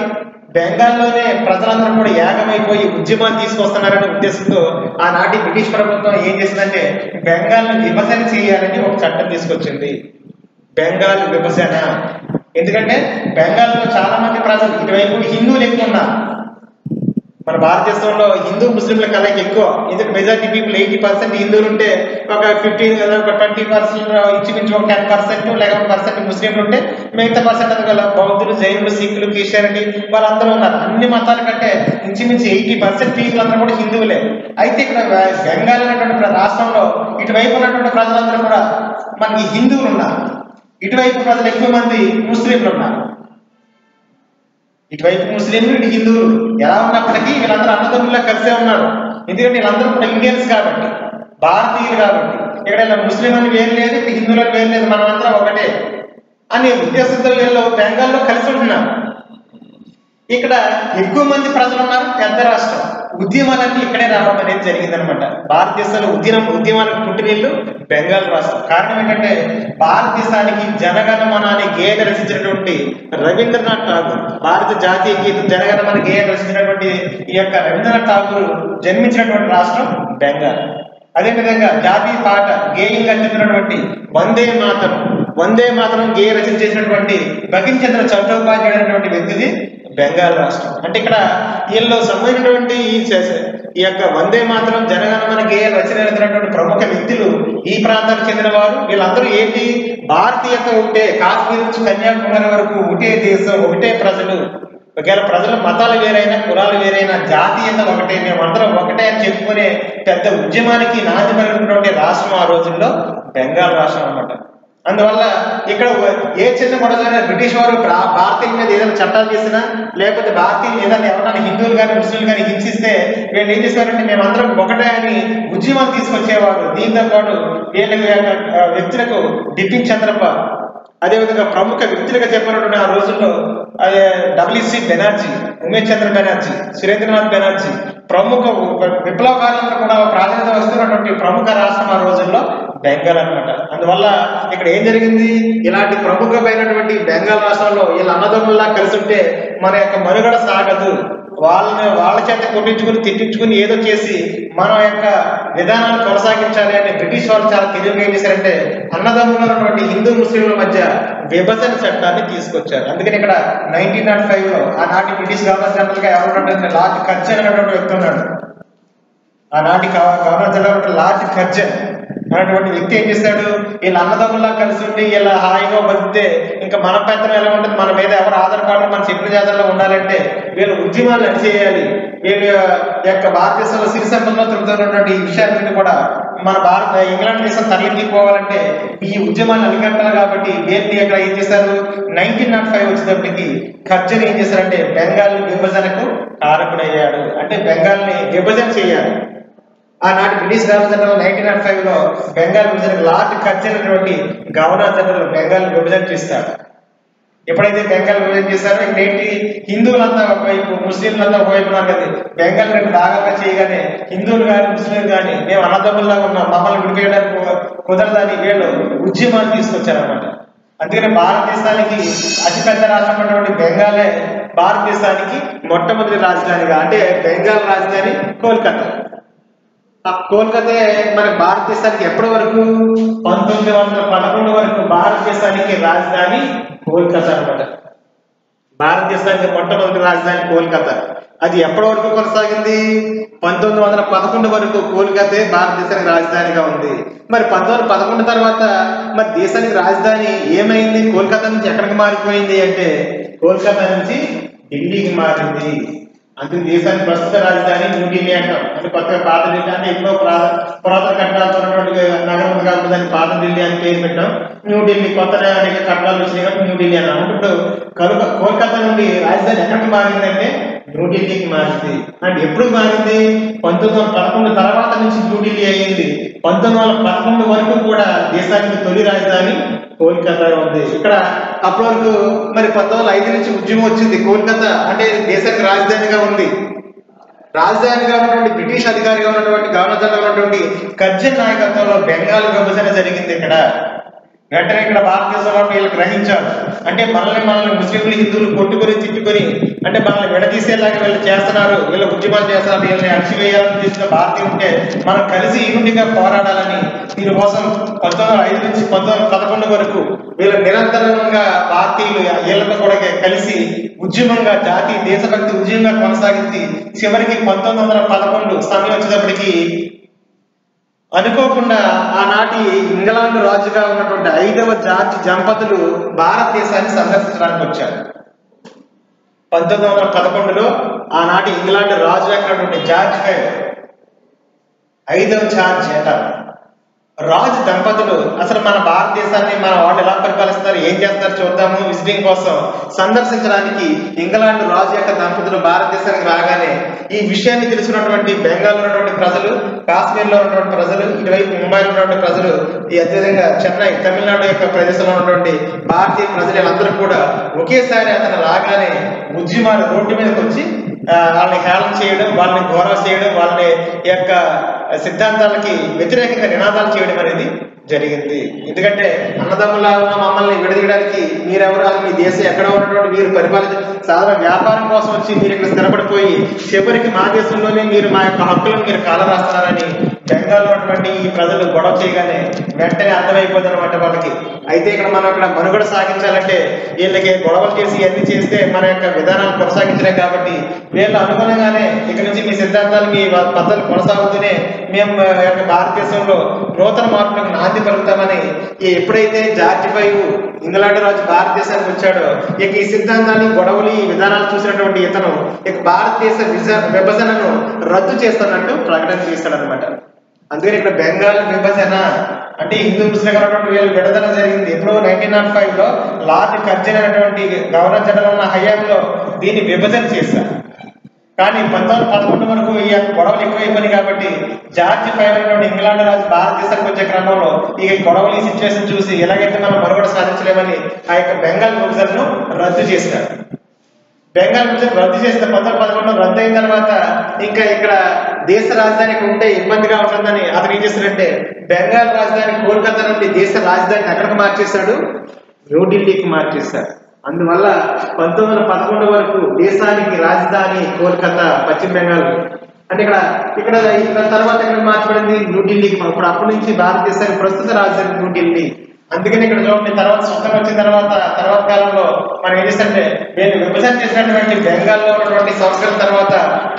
S1: బెంగాల్లోనే ప్రజలందరూ కూడా ఏకమైపోయి ఉద్యమాన్ని తీసుకొస్తున్నారనే ఉద్దేశంతో ఆనాటి బ్రిటిష్ ప్రభుత్వం ఏం చేసిందంటే బెంగాల్ని విభజన చేయాలని ఒక చట్టం తీసుకొచ్చింది, బెంగాల్ విభజన. ఎందుకంటే బెంగాల్లో చాలా మంది ప్రజలు, ఇటువైపు హిందువులు ఎక్కువ ఉన్నారు. మన భారతదేశంలో హిందూ ముస్లింల కలయిక ఎక్కువ. ఎందుకంటే మెజారిటీ పీపుల్ 80% హిందువులు ఉంటే ఒక 20% ఇంచుమించు ఒక 10% 11% ముస్లింలు ఉంటే మిగతా పర్సెంట్ గల బౌద్ధులు, జైనులు, సిక్కులు, క్రిస్టియానిటీ వాళ్ళందరూ ఉన్నారు. అన్ని మతాల కంటే ఇంచుమించు 80% పీపుల్ అందరూ కూడా హిందువులే. అయితే ఇక్కడ బెంగాల్ అనేటువంటి రాష్ట్రంలో ఇటువైపు ఉన్నటువంటి ప్రజలందరూ కూడా మనకి హిందువులు ఉన్నారు, ఇటువైపు ప్రజలు ఎక్కువ మంది ముస్లింలు ఉన్నారు. ఇటువైపు ముస్లింలు, ఇటు హిందువులు ఎలా ఉన్నప్పటికీ వీళ్ళందరూ అన్నదమ్ముల్లా కలిసే ఉన్నారు. ఎందుకంటే వీళ్ళందరూ కూడా ఇండియన్స్ కాబట్టి, భారతీయులు కాబట్టి. ఇక్కడ ఇలా ముస్లిం అని వేరు లేదు, ఇటు హిందువులు అని వేరు లేదు, మనమంతా ఒకటే అనే ఉద్దేశంతో వీళ్ళు బెంగాల్లో కలిసి ఉంటున్నారు. ఇక్కడ ఎక్కువ మంది ప్రజలు ఉన్నారు, పెద్ద రాష్ట్రం. ఉద్యమాలన్నీ ఇక్కడే రావడం అనేది జరిగిందనమాట. భారతదేశంలో ఉద్యమాలకు పుట్టినిల్లు బెంగాల్ రాష్ట్రం. కారణం ఏంటంటే భారతదేశానికి జనగణమన అనే గేయం రచించినటువంటి రవీంద్రనాథ్ ఠాగూర్, భారత జాతీయ గీతం జనగణమన గేయం రచించినటువంటి ఈ యొక్క రవీంద్రనాథ్ ఠాగూర్ జన్మించినటువంటి రాష్ట్రం బెంగాల్. అదేవిధంగా జాతీయ పాట గేయంగా చెందినటువంటి వందే మాతరం గేయ రచన చేసినటువంటి బకిం చంద్ర చట్టోపాధ్యాయుడు అనేటువంటి వ్యక్తిది బెంగాల్ రాష్ట్రం. అంటే ఇక్కడ వీళ్ళు సంబంధించినటువంటి ఈ యొక్క వందే మాతరం జనగణమన గేయ రచన చేసినటువంటి ప్రముఖ వ్యక్తులు ఈ ప్రాంతానికి చెందిన వారు. వీళ్ళందరూ ఏంటి, భారతీయత ఒకటే, కాశ్మీర్ నుంచి కన్యాకుమారి వరకు ఒకటే దేశం, ఒకటే ప్రజలు. ఒకవేళ ప్రజల మతాలు వేరైనా, కులాలు వేరైనా, జాతీయత ఒకటే, మేమందరం ఒకటే అని చెప్పుకునే పెద్ద ఉద్యమానికి నాంది పలికినటువంటి రాష్ట్రం ఆ రోజుల్లో బెంగాల్ రాష్ట్రం అన్నమాట. అందువల్ల ఇక్కడ ఏ చిన్న గొడవైనా బ్రిటిష్ వారు భారతీయుల మీద ఏదైనా చట్టాలు చేసినా, లేకపోతే భారతీయులు ఏదైనా ఎవరైనా హిందువులు కానీ ముస్లింలు కానీ హింసిస్తే వీళ్ళు ఏం చేసేవారంటే మేమందరం ఒకటే అని ఉద్యమాలు తీసుకొచ్చేవారు. దీంతో పాటు వీళ్ళ వ్యక్తులకు బిపిన్ చంద్రప్ప, అదేవిధంగా ప్రముఖ వ్యక్తులుగా చెప్పినటువంటి ఆ రోజుల్లో అదే WC బెనర్జీ, ఉమేష్ చంద్ర బెనర్జీ, సురేంద్రనాథ్ బెనర్జీ, ప్రముఖ విప్లవకారులందరూ కూడా ప్రాధాన్యత వస్తున్నటువంటి ప్రముఖ రాష్ట్రం ఆ రోజుల్లో బెంగాల్ అనమాట. అందువల్ల ఇక్కడ ఏం జరిగింది, ఇలాంటి ప్రముఖమైనటువంటి బెంగాల్ రాష్ట్రంలో వీళ్ళ అన్నదమ్ముల్లా కలిసి ఉంటే మన యొక్క మనుగడ సాగదు. వాళ్ళ చేత కొట్టించుకుని తిట్టించుకుని ఏదో చేసి మన యొక్క విధానాన్ని కొనసాగించాలి అని బ్రిటిష్ వాళ్ళు చాలా తెలివిగా ఏం చేశారంటే అన్నదమ్ములు ఉన్నటువంటి హిందూ ముస్లింల మధ్య విభజన చట్టాన్ని తీసుకొచ్చారు. అందుకని ఇక్కడ 1905లో ఆనాటి బ్రిటిష్ గవర్నర్ జనరల్ గా ఎవరు లార్డ్ కర్జన్ అనేటువంటి వ్యక్తి ఉన్నాడు. ఆనాటి గవర్నర్ జనరల్ లార్డ్ కర్జన్ అన్నటువంటి వ్యక్తి ఏం చేశాడు, వీళ్ళ అన్నదమ్ముల్లా కలిసి ఉండి ఇలా హాయిగా బతికితే ఇంకా మన పెత్తనం ఎలా ఉంటుంది, మన మీద ఎవరు ఆధారపడాలి, మన చెప్పిన జాతరలో ఉండాలంటే వీళ్ళ ఉద్యమాలు అణిచేయాలి, వీళ్ళ యొక్క భారతదేశంలో సిరి సంపదలో తిరుగుతున్నటువంటి ఈ విషయాలన్నీ కూడా మన ఇంగ్లాండ్ దేశం తరలిపోవాలంటే ఈ ఉద్యమాన్ని అరికట్టాలి. కాబట్టి వీళ్ళని అక్కడ ఏం చేశారు, 1905 వచ్చేటప్పటికి ఖర్జన్ ఏం చేశారంటే బెంగాల్ విభజనకు కారకుడయ్యాడు. అంటే బెంగాల్ని విభజన చేయాలి. ఆనాటి బ్రిటిష్ గవర్నర్ జనరల్ 1905లో బెంగాల్ విభజనకు లార్డ్ ఖర్జన్ అనేటువంటి గవర్నర్ జనరల్ బెంగాల్ విభజన చేస్తాడు. ఎప్పుడైతే బెంగాల్ విభజన చేశారో ఇక్కడేంటి, హిందువులంతా ఒకవైపు, ముస్లింలంతా ఒకవైపు ఉన్నారు కదా. బెంగాల్ రెండు భాగంగా చేయగానే హిందువులు కానీ ముస్లింలు కానీ మేము అన్నదమ్ముల్లా ఉన్నాం, మమ్మల్ని విడిపోయడానికి కుదరదని వీళ్ళు ఉద్యమాన్ని తీసుకొచ్చారన్నమాట. అందుకని భారతదేశానికి అతిపెద్ద రాష్ట్రం అటువంటి బెంగాలే భారతదేశానికి మొట్టమొదటి రాజధానిగా, అంటే బెంగాల్ రాజధాని కోల్కతా. ఆ కోల్కతా మన భారతదేశానికి ఎప్పటి వరకు, 1911 వరకు భారతదేశానికి రాజధాని కోల్కతా అనమాట. భారతదేశానికి మొట్టమొదటి రాజధాని కోల్కతా. అది ఎప్పటి వరకు కొనసాగింది, 1911 వరకు కోల్కతా భారతదేశానికి రాజధానిగా ఉంది. మరి 1911 తర్వాత మరి దేశానికి రాజధాని ఏమైంది, కోల్కతా నుంచి ఎక్కడికి మారిపోయింది అంటే కోల్కతా నుంచి ఢిల్లీకి మారింది. అందుకు దేశానికి ప్రస్తుత రాజధాని న్యూఢిల్లీ అంటాం. అంటే కొత్తగా పాత ఢిల్లీ అంటే ఎన్నో పురాతన కట్టడాలతో ఉన్నటువంటి నగరం ఉంది కాబట్టి దాన్ని పాత ఢిల్లీ అని పేరు పెట్టాం. న్యూఢిల్లీ కొత్త కట్టడాలు వచ్చినాయి కాబట్టి న్యూఢిల్లీ అన్నాం. ఇప్పుడు కోల్కతా నుండి రాజధాని ఎక్కడికి మారిందంటే న్యూఢిల్లీకి మారింది. అంటే ఎప్పుడు మారింది, 1911 తర్వాత నుంచి న్యూఢిల్లీ అయ్యింది. 1911 వరకు కూడా దేశానికి తొలి రాజధాని కోల్కతా ఉంది. ఇక్కడ అప్పటి వరకు మరి 1905 నుంచి ఉద్యమం వచ్చింది. కోల్కతా అంటే దేశానికి రాజధానిగా ఉంది. రాజధానిగా ఉన్నటువంటి బ్రిటిష్ అధికారిగా ఉన్నటువంటి గవర్నర్ జనరల్ ఉన్నటువంటి ఖర్జన్ నాయకత్వంలో బెంగాల్ విభజన జరిగింది. ఇక్కడ వెంటనే ఇక్కడ భారతదేశంలో వీళ్ళు గ్రహించారు, అంటే మనల్ని ముస్లింలు హిందువులు కొట్టుకొని తిట్టుకొని అంటే మనల్ని విడదీసేలాగా వీళ్ళు చేస్తున్నారు, వీళ్ళు ఉద్యమాలు చేస్తున్నారు, వీళ్ళని అణచివేయాలని చేసిన భారతీయులు ఉంటే మనం కలిసి యూనిటీగా పోరాడాలని దీనికోసం 1905 నుంచి 1911 వరకు వీళ్ళు నిరంతరంగా భారతీయులు వీళ్ళతో కూడా కలిసి ఉద్యమంగా జాతీయ దేశభక్తి ఉద్యమంగా కొనసాగించి చివరికి 1911 సమయం వచ్చేటప్పటికి అనుకోకుండా ఆనాటి ఇంగ్లాండ్ రాజుగా ఉన్నటువంటి 5వ జార్జ్ దంపతులు భారతదేశాన్ని సందర్శించడానికి వచ్చారు. 1911లో ఆనాటి ఇంగ్లాండ్ రాజు అయినటువంటి జార్జ్ 5వ జార్జ్ అంటారు. రాజు దంపతులు అసలు మన భారతదేశాన్ని మన వాళ్ళు ఎలా పరిపాలిస్తారు, ఏం చేస్తారు చూద్దాము విజిటింగ్ కోసం సందర్శించడానికి ఇంగ్లాండ్ రాజు యొక్క దంపతులు భారతదేశానికి రాగానే ఈ విషయాన్ని తెలిసినటువంటి బెంగాల్లో ఉన్నటువంటి ప్రజలు, కాశ్మీర్లో ఉన్నటువంటి ప్రజలు, ఇటువైపు ముంబైలో ఉన్నటువంటి ప్రజలు, ఈ అదేవిధంగా చెన్నై తమిళనాడు యొక్క ప్రదేశంలో ఉన్నటువంటి భారతీయ ప్రజలందరూ కూడా ఒకేసారి అతను రాగానే ఉద్యమాలు రోడ్డు మీదకి వచ్చి వాళ్ళని హేళన చేయడం, వాళ్ళని గౌరవ చేయడం, వాళ్ళని యొక్క సిద్ధాంతాలకి వ్యతిరేకంగా నినాదాలు చేయడం అనేది జరిగింది. ఎందుకంటే అన్నదమ్ములా ఉన్న మమ్మల్ని విడదీయడానికి మీరెవరు, మీ దేశం ఎక్కడ ఉన్నటువంటి మీరు సాధారణ వ్యాపారం కోసం వచ్చి మీరు ఇక్కడ స్థిరపడిపోయి చివరికి మా దేశంలోనే మీరు మా యొక్క హక్కులను మీరు కాలరాస్తున్నారని బెంగాల్లో ఉన్నటువంటి ఈ ప్రజలు గొడవ చేయగానే వెంటనే అర్థమైపోతుంది అనమాట వాళ్ళకి. అయితే ఇక్కడ మనం ఇక్కడ మనుగడ సాగించాలంటే వీళ్ళకి గొడవలు చేసి ఇవన్నీ చేస్తే మన యొక్క విధానాలు కొనసాగించలేం కాబట్టి వీళ్ళు అనుగుణంగానే ఇక్కడ నుంచి మీ సిద్ధాంతాలు మీ పద్ధతులు కొనసాగుతూనే మేము యొక్క భారతదేశంలో నూతన మార్పులకు నాంది పలుకుతామని ఎప్పుడైతే జార్జ్ 5 ఇంగ్లాండ్ రాజు భారతదేశానికి వచ్చాడో ఇక ఈ సిద్ధాంతాన్ని గొడవలు ఈ విధానాలు చూసినటువంటి ఇతను ఇక భారతదేశ విభజనను రద్దు చేస్తున్నట్టు ప్రకటన చేస్తాడనమాట. అందుకని ఇక్కడ బెంగాల్ విభజన అంటే హిందూ ముస్లింగా ఉన్నటువంటి వీళ్ళు విడదన జరిగింది. ఎప్పుడో 1905లో లార్డ్ ఖర్జన్ అనేటువంటి గవర్నర్ జనరల్ ఉన్న హయాంలో దీన్ని విభజన చేశారు. కానీ 1911 వరకు ఈ గొడవలు ఎక్కువైపోయినాయి కాబట్టి జార్జ్ 5 అనేటువంటి ఇంగ్లాండ్ రాజు భారతదేశానికి వచ్చే క్రమంలో ఈ గొడవలు ఈ సిచ్యువేషన్ చూసి ఎలాగైతే మనం మనుగడ సాధించలేమని ఆ యొక్క బెంగాల్ విభజనను రద్దు చేశారు. బెంగాల్ విభజన రద్దు చేసిన 1911లో రద్దు అయిన తర్వాత ఇంకా ఇక్కడ దేశ రాజధానికి ఉంటే ఇబ్బందిగా ఉంటుందని అతను ఏం చేశాడంటే బెంగాల్ రాజధాని కోల్కతా నుండి దేశ రాజధానిని ఎక్కడికి మార్చేశాడు, న్యూఢిల్లీకి మార్చేశాడు. అందువల్ల 1911 వరకు దేశానికి రాజధాని కోల్కతా, పశ్చిమ బెంగాల్. అంటే ఇక్కడ తర్వాత ఎక్కడ మార్చబడింది, న్యూఢిల్లీకి. ఇప్పుడు అప్పటి నుంచి భారతదేశానికి ప్రస్తుత రాజధాని న్యూఢిల్లీ. అందుకని ఇక్కడ చూడండి తర్వాత స్వతంత్రం వచ్చిన తర్వాత కాలంలో మనం ఏం చేస్తే నేను విభజన చేసినటువంటి బెంగాల్లో ఉన్నటువంటి సంస్కరణ తర్వాత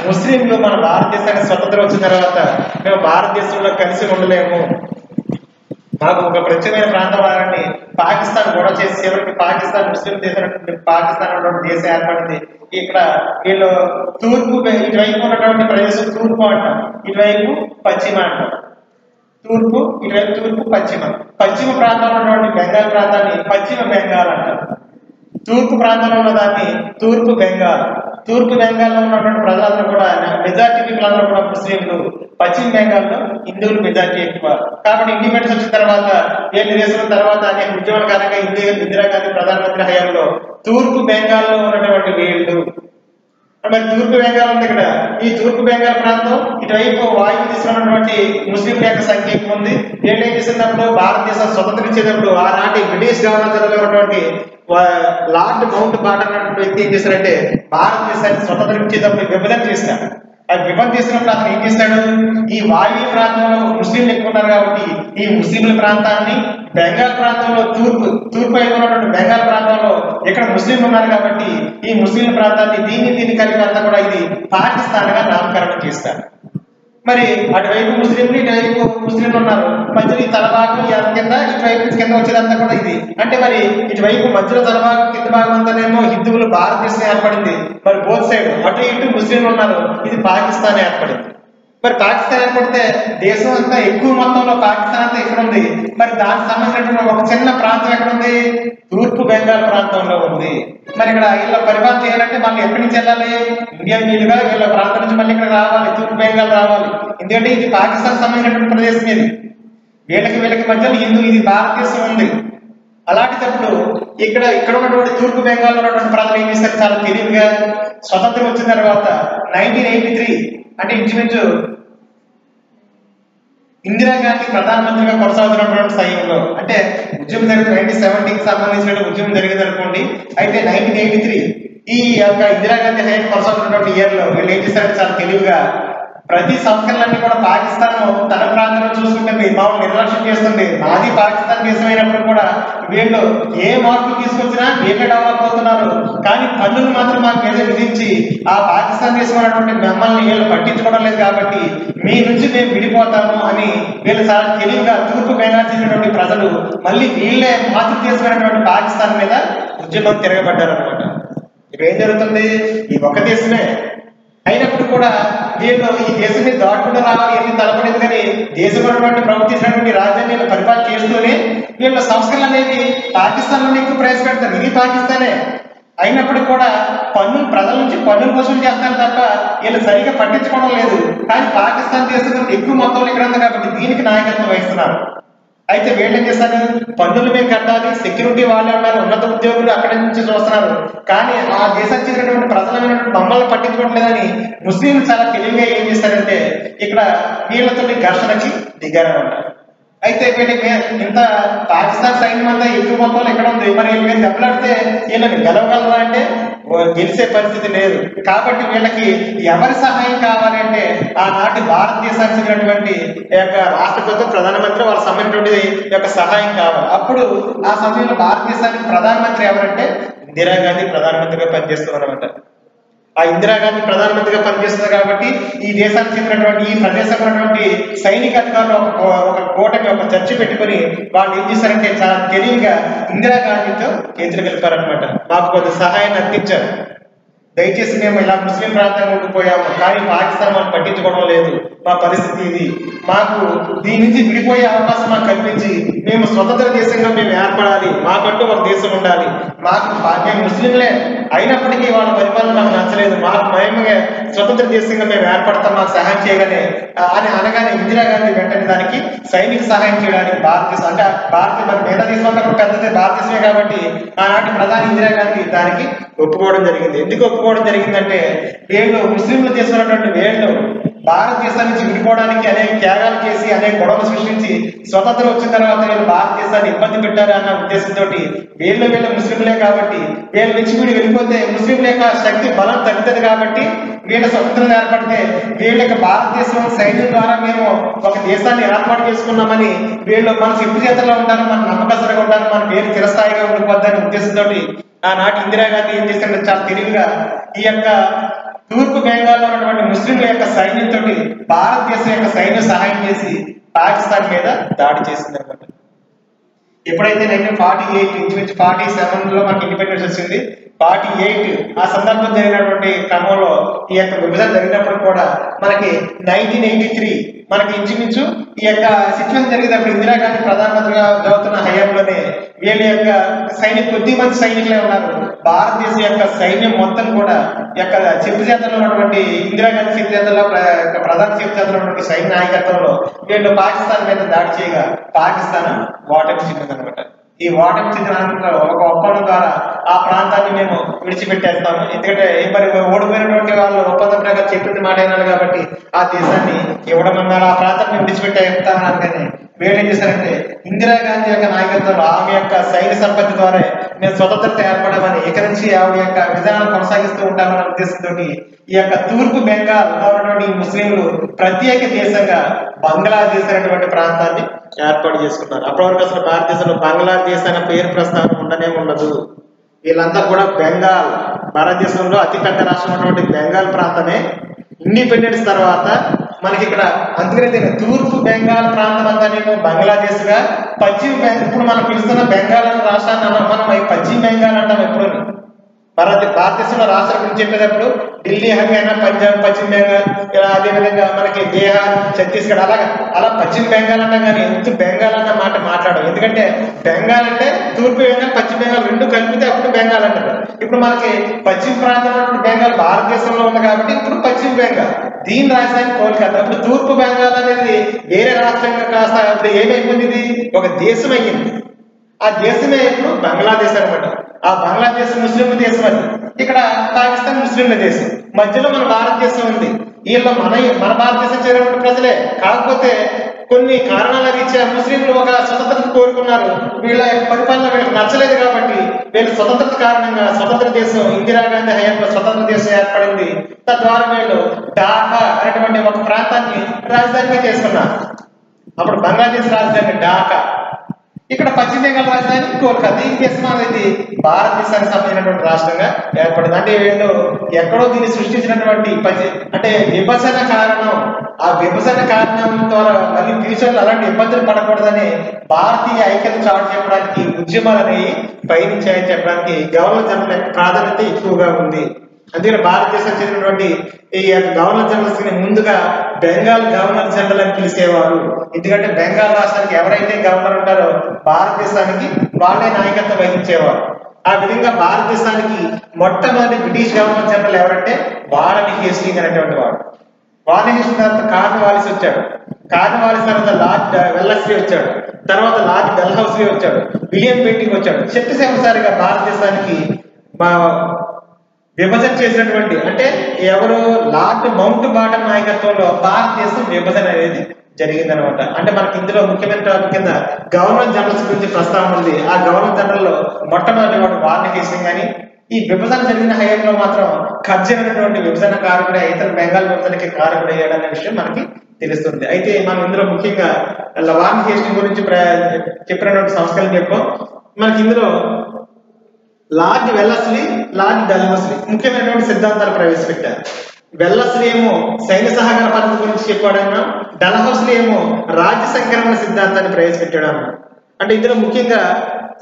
S1: ముస్లింలు మన భారతదేశానికి స్వతంత్రం వచ్చిన తర్వాత మేము భారతదేశంలో కలిసి ఉండలేము, మాకు ఒక ప్రత్యేకమైన ప్రాంతం రాగానే పాకిస్తాన్ గొడవ చేసి చివరికి పాకిస్తాన్ ముస్లిం దేశం పాకిస్తాన్ అన్నటువంటి దేశం ఏర్పడింది. ఇక్కడ వీళ్ళు తూర్పు ఇటువైపు ఉన్నటువంటి ప్రదేశం తూర్పు అంటాం, ఇటువైపు పశ్చిమ అంటాం. తూర్పు ఇటువైపు తూర్పు పశ్చిమ ప్రాంతంలో ఉన్నటువంటి బెంగాల్ ప్రాంతాన్ని పశ్చిమ బెంగాల్ అంటారు. తూర్పు ప్రాంతంలో ఉన్న దాన్ని తూర్పు బెంగాల్. తూర్పు బెంగాల్లో ఉన్నటువంటి ప్రజలందరూ కూడా మెజార్టీ పీపుల్ అందరూ కూడా ముస్లింలు. పశ్చిమ బెంగాల్లో హిందువులు మెజార్టీ ఎక్కువ. కాబట్టి ఇండిపెండెన్స్ వచ్చిన తర్వాత ఏడు దేశాల తర్వాత అనేక ఉద్యమాల కారణంగా ఇందిరాగాంధీ ప్రధానమంత్రి హయాంలో తూర్పు బెంగాల్లో ఉన్నటువంటి వీళ్ళు మరి తూర్పు బెంగాల్ ఉంది ఇక్కడ. ఈ తూర్పు బెంగాల్ ప్రాంతం ఇటువైపు వాయువు తీసుకున్నటువంటి ముస్లింల యొక్క సంఖ్య ఎక్కువ ఉంది. వీళ్ళు ఏం చేసినప్పుడు భారతదేశం స్వతంత్రించేటప్పుడు ఆనాటి బ్రిటిష్ గవర్నర్ ఉన్నటువంటి లార్డ్ మౌంట్ బాటన్ అనే వ్యక్తి ఏం చేశారంటే భారతదేశాన్ని స్వతంత్రించేటప్పుడు విభజన చేశారు. అది విభజన చేసినప్పుడు అతను ఏం చేశాడు, ఈ వాయువ్య ప్రాంతంలో ముస్లింలు ఎక్కువ ఉన్నారు కాబట్టి ఈ ముస్లింల ప్రాంతాన్ని బెంగాల్ ప్రాంతంలో తూర్పు వైపు ఉన్నటువంటి బెంగాల్ ప్రాంతంలో ఇక్కడ ముస్లింలు ఉన్నారు కాబట్టి ఈ ముస్లింల ప్రాంతాన్ని దీన్ని కలిపి అంతా కూడా ఇది పాకిస్తాన్ గా నామకరణం చేస్తారు. మరి అటువైపు ముస్లింలు ఇటువైపు ముస్లింలు ఉన్నారు. మధ్యలో ఈ తలభాగం కింద ఇటువైపు కింద వచ్చేదంతా కూడా ఇది. అంటే మరి ఇటువైపు మధ్యలో తలభాగం కింద భాగం అంతానేమో హిందువులు భారతదేశం ఏర్పడింది. మరి బోత్ సైడ్ అటు ఇటు ముస్లింలు ఉన్నారు. ఇది పాకిస్తాన్ ఏర్పడింది. మరి పాకిస్తాన్ ఏర్పడితే దేశం అంతా ఎక్కువ మొత్తంలో పాకిస్తాన్ అంతా ఇక్కడ ఉంది. మరి దానికి సంబంధించినటువంటి ఒక చిన్న ప్రాంతం ఎక్కడ ఉంది, తూర్పు బెంగాల్ ప్రాంతంలో ఉంది. మరి ఇక్కడ వీళ్ళ పరిపాలన చేయాలంటే మళ్ళీ ఎక్కడి నుంచి వెళ్ళాలి, ఇండియా మీదుగా వీళ్ళ ప్రాంతం నుంచి మళ్ళీ ఇక్కడ రావాలి, తూర్పు బెంగాల్ రావాలి. ఎందుకంటే ఇది పాకిస్తాన్ సంబంధించినటువంటి ప్రదేశం. ఇది వీళ్ళకి మధ్యలో ఇది భారతదేశం ఉంది. అలాంటిటప్పుడు ఇక్కడ ఉన్నటువంటి తూర్పు బెంగాల్లో ఉన్నటువంటి ప్రజలు ఏం చేస్తారు, చాలా తెలివిగా స్వతంత్రం వచ్చిన తర్వాత 1983 అంటే ఇంచుమించు ఇందిరాగాంధీ ప్రధానమంత్రిగా కొనసాగుతున్నటువంటి సమయంలో, అంటే ఉద్యమం జరిగింది 1970కి సంబంధించిన ఉద్యమం జరిగింది అనుకోండి. అయితే 1983 ఈ యొక్క ఇందిరాగాంధీ హయాం కొనసాగుతున్నటువంటి ఇయర్ లో వీళ్ళు ఏం చేశారంటే చాలా తెలివిగా ప్రతి సంస్కరణలన్నీ కూడా పాకిస్తాన్ తన ప్రాంతంలో చూసుకుంటుంది, మామూలు నిర్లక్ష్యం చేస్తుంది. మాది పాకిస్తాన్ దేశం అయినప్పుడు కూడా వీళ్ళు ఏ మార్పులు తీసుకొచ్చినా వీళ్ళే డెవలప్ అవుతున్నారు. కానీ పన్నులు మాత్రం మాకు మీద విధించి ఆ పాకిస్తాన్ దేశం అనేటువంటి మమ్మల్ని వీళ్ళు పట్టించుకోవడం లేదు కాబట్టి మీ నుంచి మేము విడిపోతాము అని వీళ్ళు చాలా తెలివిగా తూర్పు బెంగాల్ చెందినటువంటి ప్రజలు మళ్ళీ వీళ్ళే మాతృదేశమైనటువంటి పాకిస్తాన్ మీద ఉద్యమం తిరగబడ్డారు అనమాట. ఇప్పుడు ఏం జరుగుతుంది, ఈ ఒక దేశమే అయినప్పుడు కూడా వీళ్ళు ఈ దేశం మీద దాటుకుంటూ రావాలి ఏమి తలపలేదు. కానీ దేశంలో ప్రవర్తించినటువంటి రాజ్యాన్ని పరిపాలన చేస్తూనే వీళ్ళ సంస్కరణలు అనేవి పాకిస్తాన్ లోనే ఎక్కువ ప్రవేశపెడతారు. ఇది పాకిస్తానే అయినప్పుడు కూడా ప్రజల నుంచి పన్నులు వసూలు చేస్తారు తప్ప వీళ్ళు సరిగా పట్టించుకోవడం లేదు. కానీ పాకిస్తాన్ దేశంలో ఎక్కువ మొత్తంలో ఇక్కడ ఉంది కాబట్టి దీనికి నాయకత్వం వహిస్తున్నారు. అయితే వీళ్ళు ఏం చేస్తారు, పన్నులు మేము కట్టాలి, సెక్యూరిటీ వాళ్ళే ఉన్నారు, ఉన్నత ఉద్యోగులు అక్కడి నుంచి చూస్తున్నారు. కానీ ఆ దేశానికి చెందినటువంటి ప్రజలైన మమ్మల్ని పట్టించుకోవట్లేదని ముస్లింలు చాలా తెలివిగా ఏం చేస్తారంటే ఇక్కడ వీళ్ళతో ఘర్షణకి దిగారనమాట. అయితే వీళ్ళకి ఇంత పాకిస్తాన్ సైన్యం అంతా ఎక్కువ మొత్తంలో ఎక్కడ ఉంది, మరి వీళ్ళు దెబ్బలాడితే వీళ్ళని గెలవగలరా అంటే గెలిచే పరిస్థితి లేదు. కాబట్టి వీళ్ళకి ఎవరి సహాయం కావాలంటే ఆనాటి భారతదేశానికి చెందినటువంటి యొక్క రాష్ట్రపతి ప్రధానమంత్రి వాళ్ళ సంబంధించినటువంటి యొక్క సహాయం కావాలి. అప్పుడు ఆ సమయంలో భారతదేశానికి ప్రధానమంత్రి ఎవరంటే ఇందిరాగాంధీ ప్రధానమంత్రిగా పనిచేస్తున్నారు అనమాట. ఆ ఇందిరాగాంధీ ప్రధానమంత్రిగా పనిచేస్తుంది కాబట్టి ఈ దేశానికి చెందినటువంటి ఈ ప్రదేశంలో ఉన్నటువంటి సైనిక అధికారులు ఒక కూటమి ఒక చర్చ పెట్టుకుని వాళ్ళు ఏం చేశారంటే చాలా తెలివిగా ఇందిరాగాంధీతో చేతులు కలిపారనమాట. మాకు కొంత సహాయాన్ని అందించారు. దయచేసి మేము ఇలా ముస్లిం ప్రాంతంలో ఉండిపోయాము, కానీ పాకిస్తాన్ మనం పట్టించుకోవడం లేదు, మా పరిస్థితి ఇది, మాకు దీని నుంచి విడిపోయే అవకాశం మాకు కల్పించి మేము స్వతంత్ర దేశంగా మేము ఏర్పడాలి, మాకంటూ ఒక దేశం ఉండాలి, మేము ముస్లింలే అయినప్పటికీ వాళ్ళ పరిపాలన మాకు నచ్చలేదు, మాకు మయంగా స్వతంత్ర దేశంగా మేము ఏర్పడతాం, మాకు సహాయం చేయగానే అని అనగానే ఇందిరాగాంధీ వెంటనే దానికి సైనిక సహాయం చేయడానికి భారతదేశం అంటే మన మిగతా దేశం అంతా కూడా పెద్దదే భారతదేశమే కాబట్టి ఆనాటి ప్రధాని ఇందిరాగాంధీ దానికి ఒప్పుకోవడం జరిగింది. ఎందుకు ఒప్పుకోవడం జరిగిందంటే వీళ్ళు ముస్లింలు చేస్తున్నటువంటి వీళ్ళు భారతదేశం నుంచి విడిపోవడానికి అనేక త్యాగాలు చేసి అనేక గొడవలు సృష్టించి స్వతంత్రం వచ్చిన తర్వాత వీళ్ళు భారతదేశాన్ని ఇబ్బంది పెట్టారు అన్న ఉద్దేశంతో వీళ్ళు ముస్లింలే కాబట్టి వీళ్ళ నుంచి వీడు వెళ్ళిపోతే ముస్లింల యొక్క శక్తి బలం తగ్గుతుంది కాబట్టి వీళ్ళ స్వతంత్రం ఏర్పడితే వీళ్ళకి భారతదేశం సైన్యం ద్వారా మేము ఒక దేశాన్ని ఏర్పాటు చేసుకున్నామని వీళ్ళు మన చెప్పు చేతల్లో ఉంటారు, మన నమ్మకస్తులుగా ఉంటారు, మన పేరు చిరస్థాయిగా ఉండిపోద్దనే ఉద్దేశంతో ఆనాటి ఇందిరాగాంధీ ఏం చేశారంటే చాలా తెలివిగా ఈ యొక్క తూర్పు బెంగాల్లో ఉన్నటువంటి ముస్లింల యొక్క సైన్యంతో భారతదేశం యొక్క సైన్యం సహాయం చేసి పాకిస్తాన్ మీద దాడి చేసింది అనమాట. ఎప్పుడైతే 1948 ఇంచుమించు 47లో మనకి ఇండిపెండెన్స్ వచ్చింది, 48 ఆ సందర్భం జరిగినటువంటి క్రమంలో ఈ యొక్క విభజన జరిగినప్పుడు కూడా మనకి 1983 మనకి ఇంచుమించు ఈ యొక్క సిచ్యువేషన్ జరిగేటప్పుడు ఇందిరాగాంధీ ప్రధానమంత్రిగా జరుగుతున్న హయాంలోనే వీళ్ళ యొక్క కొద్ది మంది సైనికులే ఉన్నారు. భారతదేశం యొక్క సైన్యం మొత్తం కూడా యొక్క చెప్పు చేతల్లో ఉన్నటువంటి ఇందిరాగాంధీ చెప్పు చేతల్లో ప్రధాన చెప్పు చేతల్లో ఉన్నటువంటి సైన్య నాయకత్వంలో వీళ్ళు పాకిస్తాన్ మీద దాడి చేయగా పాకిస్తాన్ ఓటమి చెందిందనమాట. ఈ ఓటమి చెందిన అనంతరం ఒక ఒప్పందం ద్వారా ఆ ప్రాంతాన్ని మేము విడిచిపెట్టేస్తాము. ఎందుకంటే మరి ఓడిపోయినటువంటి వాళ్ళు ఒప్పందం ప్రకారం చెప్పింది మాట అయినారు కాబట్టి ఆ దేశాన్ని ఇవ్వడమన్నారు, ఆ ప్రాంతాన్ని విడిచిపెట్టేస్తామన్నారు. కానీ వీళ్ళు ఏం చేశారంటే ఇందిరాగాంధీ యొక్క నాయకత్వంలో ఆమె యొక్క సైన్య సంపత్తి ద్వారా మేము స్వతంత్రత ఏర్పడమని ఇక నుంచి ఆవిడ యొక్క విధానాలు కొనసాగిస్తూ ఉంటామన్న ఉద్దేశంతో ఈ యొక్క తూర్పు బెంగాల్ ఉన్నటువంటి ముస్లింలు ప్రత్యేక దేశంగా బంగ్లాదేశ్ అనేటువంటి ప్రాంతాన్ని ఏర్పాటు చేసుకున్నారు. అప్పటివరకు అసలు భారతదేశంలో బంగ్లాదేశ్ అనే పేరు ప్రస్తావన ఉండనే ఉండదు. వీళ్ళంతా కూడా బెంగాల్, భారతదేశంలో అతిపెద్ద రాష్ట్రం ఉన్నటువంటి బెంగాల్ ప్రాంతమే ఇండిపెండెన్స్ తర్వాత మనకి ఇక్కడ అందుకనే తూర్పు బెంగాల్ ప్రాంతం అంతానేమో బంగ్లాదేశ్ గా, పశ్చిమ ఇప్పుడు మనం పిలుస్తున్న బెంగాల్ అనే రాష్ట్రాన్ని మనం పశ్చిమ బెంగాల్ అంటాం. ఎప్పుడు భారతదేశంలో రాష్ట్రాల గురించి చెప్పేటప్పుడు ఢిల్లీ, హర్యానా, పంజాబ్, పశ్చిమ బెంగాల్, అదేవిధంగా మనకి బీహార్, ఛత్తీస్గఢ్ అలా పశ్చిమ బెంగాల్ అంటాం. కానీ ఎందుకు బెంగాల్ అన్న మాట మాట్లాడడం, ఎందుకంటే బెంగాల్ అంటే తూర్పు బెంగాల్, పశ్చిమ బెంగాల్ రెండు కలిపితే అప్పుడు బెంగాల్ అంటారు. ఇప్పుడు మనకి పశ్చిమ ప్రాంతంలో బెంగాల్ భారతదేశంలో ఉంది కాబట్టి ఇప్పుడు పశ్చిమ బెంగాల్, దీని రాజధాని కోల్కతా. ఇప్పుడు తూర్పు బెంగాల్ అనేది వేరే రాష్ట్రంగా కాస్త ఇప్పుడు ఏమైపోయింది, ఇది ఒక దేశం అయ్యింది. ఆ దేశమే ఇప్పుడు బంగ్లాదేశ్ అనమాట. ఆ బంగ్లాదేశ్ ముస్లింల దేశం అది, ఇక్కడ పాకిస్తాన్ ముస్లింల దేశం, మధ్యలో మన భారతదేశం ఉంది. వీళ్ళు మన భారతదేశం చేరినటువంటి ప్రజలే, కాకపోతే కొన్ని కారణాల రీత్యా ముస్లింలు ఒక స్వతంత్రత కోరుకున్నారు. వీళ్ళ పరిపాలన వీళ్ళకి నచ్చలేదు కాబట్టి వీళ్ళ స్వతంత్రత కారణంగా స్వతంత్ర దేశం ఇందిరాగాంధీ హయాంలో స్వతంత్ర దేశం ఏర్పడింది. తద్వారా వీళ్ళు ఢాకా అనేటువంటి ఒక ప్రాంతాన్ని రాజధానిగా చేసుకున్నారు. అప్పుడు బంగ్లాదేశ్ రాజధాని ఢాకా, ఇక్కడ పశ్చిమ బెంగాల్ రాజధాని కోల్కతా. ఈ దేశం అనేది భారతదేశానికి సంబంధించినటువంటి రాష్ట్రంగా ఏర్పడింది. అంటే వీళ్ళు ఎక్కడో దీన్ని సృష్టించినటువంటి అంటే విభజన కారణం, ఆ విభజన కారణం ద్వారా మళ్ళీ ఫ్యూచర్ లో అలాంటి ఇబ్బందులు పడకూడదని భారతీయ ఐక్యత చాటు చెప్పడానికి ఉద్యమాలు అనేవి పయనించాయని చెప్పడానికి గవర్నర్ జనరల్ యొక్క ప్రాధాన్యత ఎక్కువగా ఉంది. అందుకని భారతదేశం చెందినటువంటి ఈ గవర్నర్ జనరల్స్ ని ముందుగా బెంగాల్ గవర్నర్ జనరల్ అని పిలిచేవారు. ఎందుకంటే బెంగాల్ రాష్ట్రానికి ఎవరైతే గవర్నర్ ఉంటారో భారతదేశానికి వాళ్ళే నాయకత్వం వహించేవారు. ఆ విధంగా భారతదేశానికి మొట్టమొదటి బ్రిటిష్ గవర్నర్ జనరల్ ఎవరంటే వారని హేస్టింగ్ అనేటువంటి వాడు. వారని హేస్టింగ్ తర్వాత కార్న్వాలిస్ వచ్చాడు, కార్న్వాలిస్ తర్వాత లార్డ్ వెల్లస్లీ వచ్చాడు, తర్వాత లార్డ్ డల్హౌసీ వచ్చాడు, విలియం బెంటింగ్ వచ్చాడు. శక్తిశాలిసారిగా భారతదేశానికి విభజన చేసినటువంటి అంటే ఎవరు లార్డ్ మౌంట్ బాటన్ నాయకత్వంలో భారతదేశం విభజన అనేది జరిగిందనమాట. అంటే మనకి ఇందులో ముఖ్యమైన టాపిక్ కింద గవర్నర్ జనరల్స్ గురించి ప్రస్తావన ఉంది. ఆ గవర్నర్ జనరల్ లో మొట్టమొదటి వాడు వారని హేస్టింగ్ కానీ ఈ విభజన జరిగిన హయాంలో మాత్రం ఖర్జన్ అనేటువంటి విభజన కారకుడే ఇతర బెంగాల్ విభజనకి కారకుడు అయ్యాడనే విషయం మనకి తెలుస్తుంది. అయితే మనం ఇందులో ముఖ్యంగా వారని హేస్టింగ్ గురించి చెప్పినటువంటి సంస్కరణ చెప్పాం. మనకి ఇందులో లార్డ్ వెల్లస్లీ, లార్డ్ డల్హౌసీ ముఖ్యమైనటువంటి సిద్ధాంతాలు ప్రవేశపెట్టారు. వెల్లస్లీ ఏమో సైన్య సహకార పద్ధతి గురించి చెప్పాడన్నా, డల్హౌసీ ఏమో రాజ్య సంకరణ సిద్ధాంతాన్ని ప్రవేశపెట్టాడు. అంటే ఇందులో ముఖ్యంగా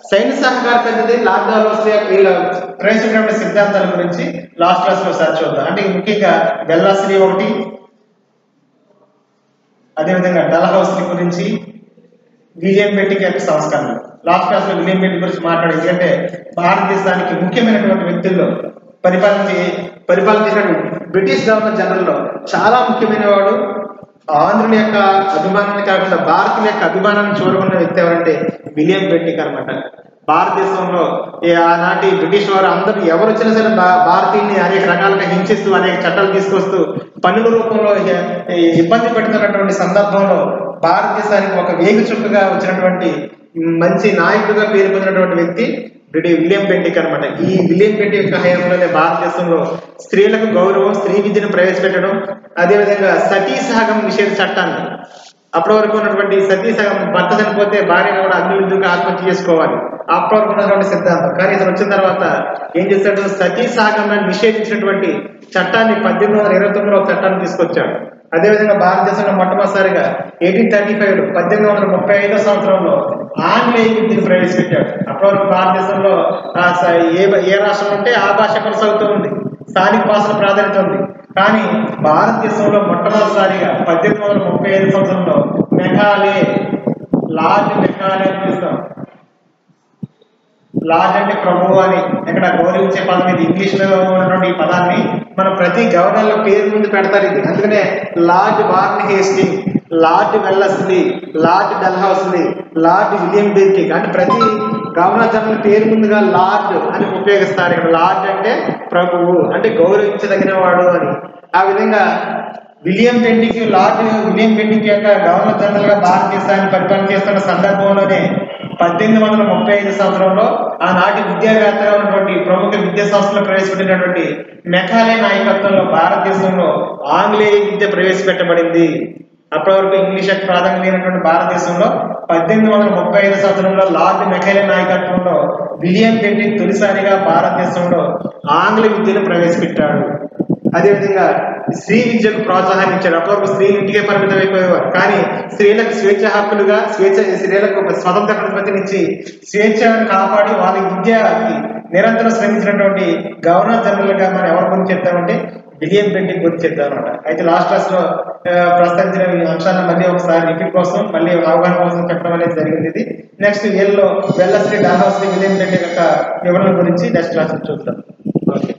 S1: సైన్య సహకార పద్ధతి లార్డ్ డల్హౌసీ వీళ్ళ ప్రవేశపెట్టిన సిద్ధాంతాల గురించి లాస్ట్ క్లాస్ లో సార్ చూద్దాం. అంటే ముఖ్యంగా వెల్లస్లీ ఒకటి, అదేవిధంగా డల్హౌసీ గురించి, విలియం బెంటింగ్ యొక్క సంస్కరణ. లాస్ట్ క్లాస్ లో విలియం బెంటింగ్ గురించి మాట్లాడేది అంటే భారతదేశానికి ముఖ్యమైనటువంటి వ్యక్తుల్లో పరిపాలన చేసిన బ్రిటిష్ గవర్నర్ జనరల్ లో చాలా ముఖ్యమైన వాడు. ఆంధ్రుల యొక్క అభిమానాన్ని కాకుండా భారతీయుల యొక్క అభిమానాన్ని చూడకున్న వ్యక్తి ఎవరంటే విలియం బెంటింగ్ అనమాట. భారతదేశంలో ఆనాటి బ్రిటిష్ వారు అందరూ ఎవరు వచ్చినా సరే భారతీయుల్ని అనేక రకాలుగా హింసిస్తూ అనేక చట్టాలు తీసుకొస్తూ పన్నుల రూపంలో ఇబ్బంది పెడుతున్నటువంటి సందర్భంలో భారతదేశానికి ఒక వేగు చుక్కగా వచ్చినటువంటి మంచి నాయకుడిగా పేరు పొందినటువంటి వ్యక్తి విలియం బెంటింగ్ అనమాట. ఈ విలియం బెంటింగ్ యొక్క హయాంలోనే భారతదేశంలో స్త్రీలకు గౌరవం, స్త్రీ విద్యను ప్రవేశపెట్టడం, అదేవిధంగా సతీ సహగం నిషేధ చట్టాన్ని, అప్పటి వరకు ఉన్నటువంటి సతీ సహగం భర్త చనిపోతే భార్య కూడా అగ్నివిధులుగా ఆత్మహత్య చేసుకోవాలి, అప్పటి వరకు ఉన్నటువంటి సిద్ధాంతం. కానీ ఇతను వచ్చిన తర్వాత ఏం చేశాడు, సతీ సహగంగా నిషేధించినటువంటి చట్టాన్ని 1829లో చట్టాన్ని తీసుకొచ్చాడు. అదేవిధంగా భారతదేశంలో మొట్టమొదటిసారిగా 1835 1835 సంవత్సరంలో ఆంగ్లేయ విద్యను ప్రవేశపెట్టాడు. అప్పటి వరకు భారతదేశంలో ఏ రాష్ట్రం ఉంటే ఆ భాష కొనసాగుతూ ఉంది, స్థానిక భాషల ప్రాధాన్యత ఉంది. కానీ భారతదేశంలో మొట్టమొదటిసారిగా 1835 సంవత్సరంలో మెకాలే, లార్డ్ మెకాలే అని పిలుస్తాం. లార్డ్ అంటే ప్రభువు అని, ఇక్కడ గౌరవించే పదం ఇది. ఇంగ్లీష్ లో ఉన్నటువంటి ఈ పదాన్ని మనం ప్రతి గవర్నర్ల పేరు ముందు పెడతారు ఇది. అందుకనే Lord Warren Hastings, Lord Wellesley, Lord Dalhousie, Lord William Bentinck అంటే ప్రతి గవర్నర్ జనరల్ పేరు ముందుగా లార్డ్ అని ఉపయోగిస్తారు. ఇక్కడ లార్డ్ అంటే ప్రభువు అంటే గౌరవించదగిన వాడు అని. ఆ విధంగా William Bentinck, lord William Bentinck యొక్క గవర్నర్ జనరల్ గా భారతదేశాన్ని పరిపాలన చేస్తున్న సందర్భంలోనే 1835 సంవత్సరంలో ఆనాటి విద్యావేత్తగా ఉన్నటువంటి ప్రముఖ విద్యా సంస్థలు ప్రవేశపెట్టినటువంటి మెకాలే నాయకత్వంలో భారతదేశంలో ఆంగ్లేయ విద్య ప్రవేశపెట్టబడింది. అప్పటి వరకు ఇంగ్లీష్ యొక్క ప్రాధాన్యత లేనటువంటి భారతదేశంలో 1835 సంవత్సరంలో లార్డ్ మెకాలే నాయకత్వంలో విలియం బెంటిక్ తొలిసారిగా భారతదేశంలో ఆంగ్ల విద్యను ప్రవేశపెట్టాడు. అదేవిధంగా స్త్రీ విద్యకు ప్రోత్సాహాన్ని ఇచ్చాడు. అప్పటివరకు స్త్రీలు ఇంటికే పరిమితం అయిపోయేవారు, కానీ స్త్రీలకు స్వేచ్ఛ హక్కులుగా స్త్రీలకు స్వతంత్ర ప్రతిపత్తినిచ్చి స్వేచ్ఛను కాపాడి వాళ్ళ విద్యకి నిరంతరం శ్రమించినటువంటి గవర్నర్ జనరల్ గా మనం ఎవరి గురించి చెప్తామంటే విలియం బెంటిక్ గురించి చెప్తాం అనమాట. అయితే లాస్ట్ క్లాస్ లో ప్రస్తావించిన ఈ అంశాలను మళ్ళీ ఒకసారి రిపీట్ కోసం, మళ్ళీ అవగాహన కోసం చెప్పడం అనేది జరిగింది. ఇది నెక్స్ట్ వీళ్ళలో వెల్లస్లీ, డల్హౌస్లీ, విలియం బెంటిక్ యొక్క వివరణ గురించి నెక్స్ట్ క్లాస్ చూద్దాం. ఓకే.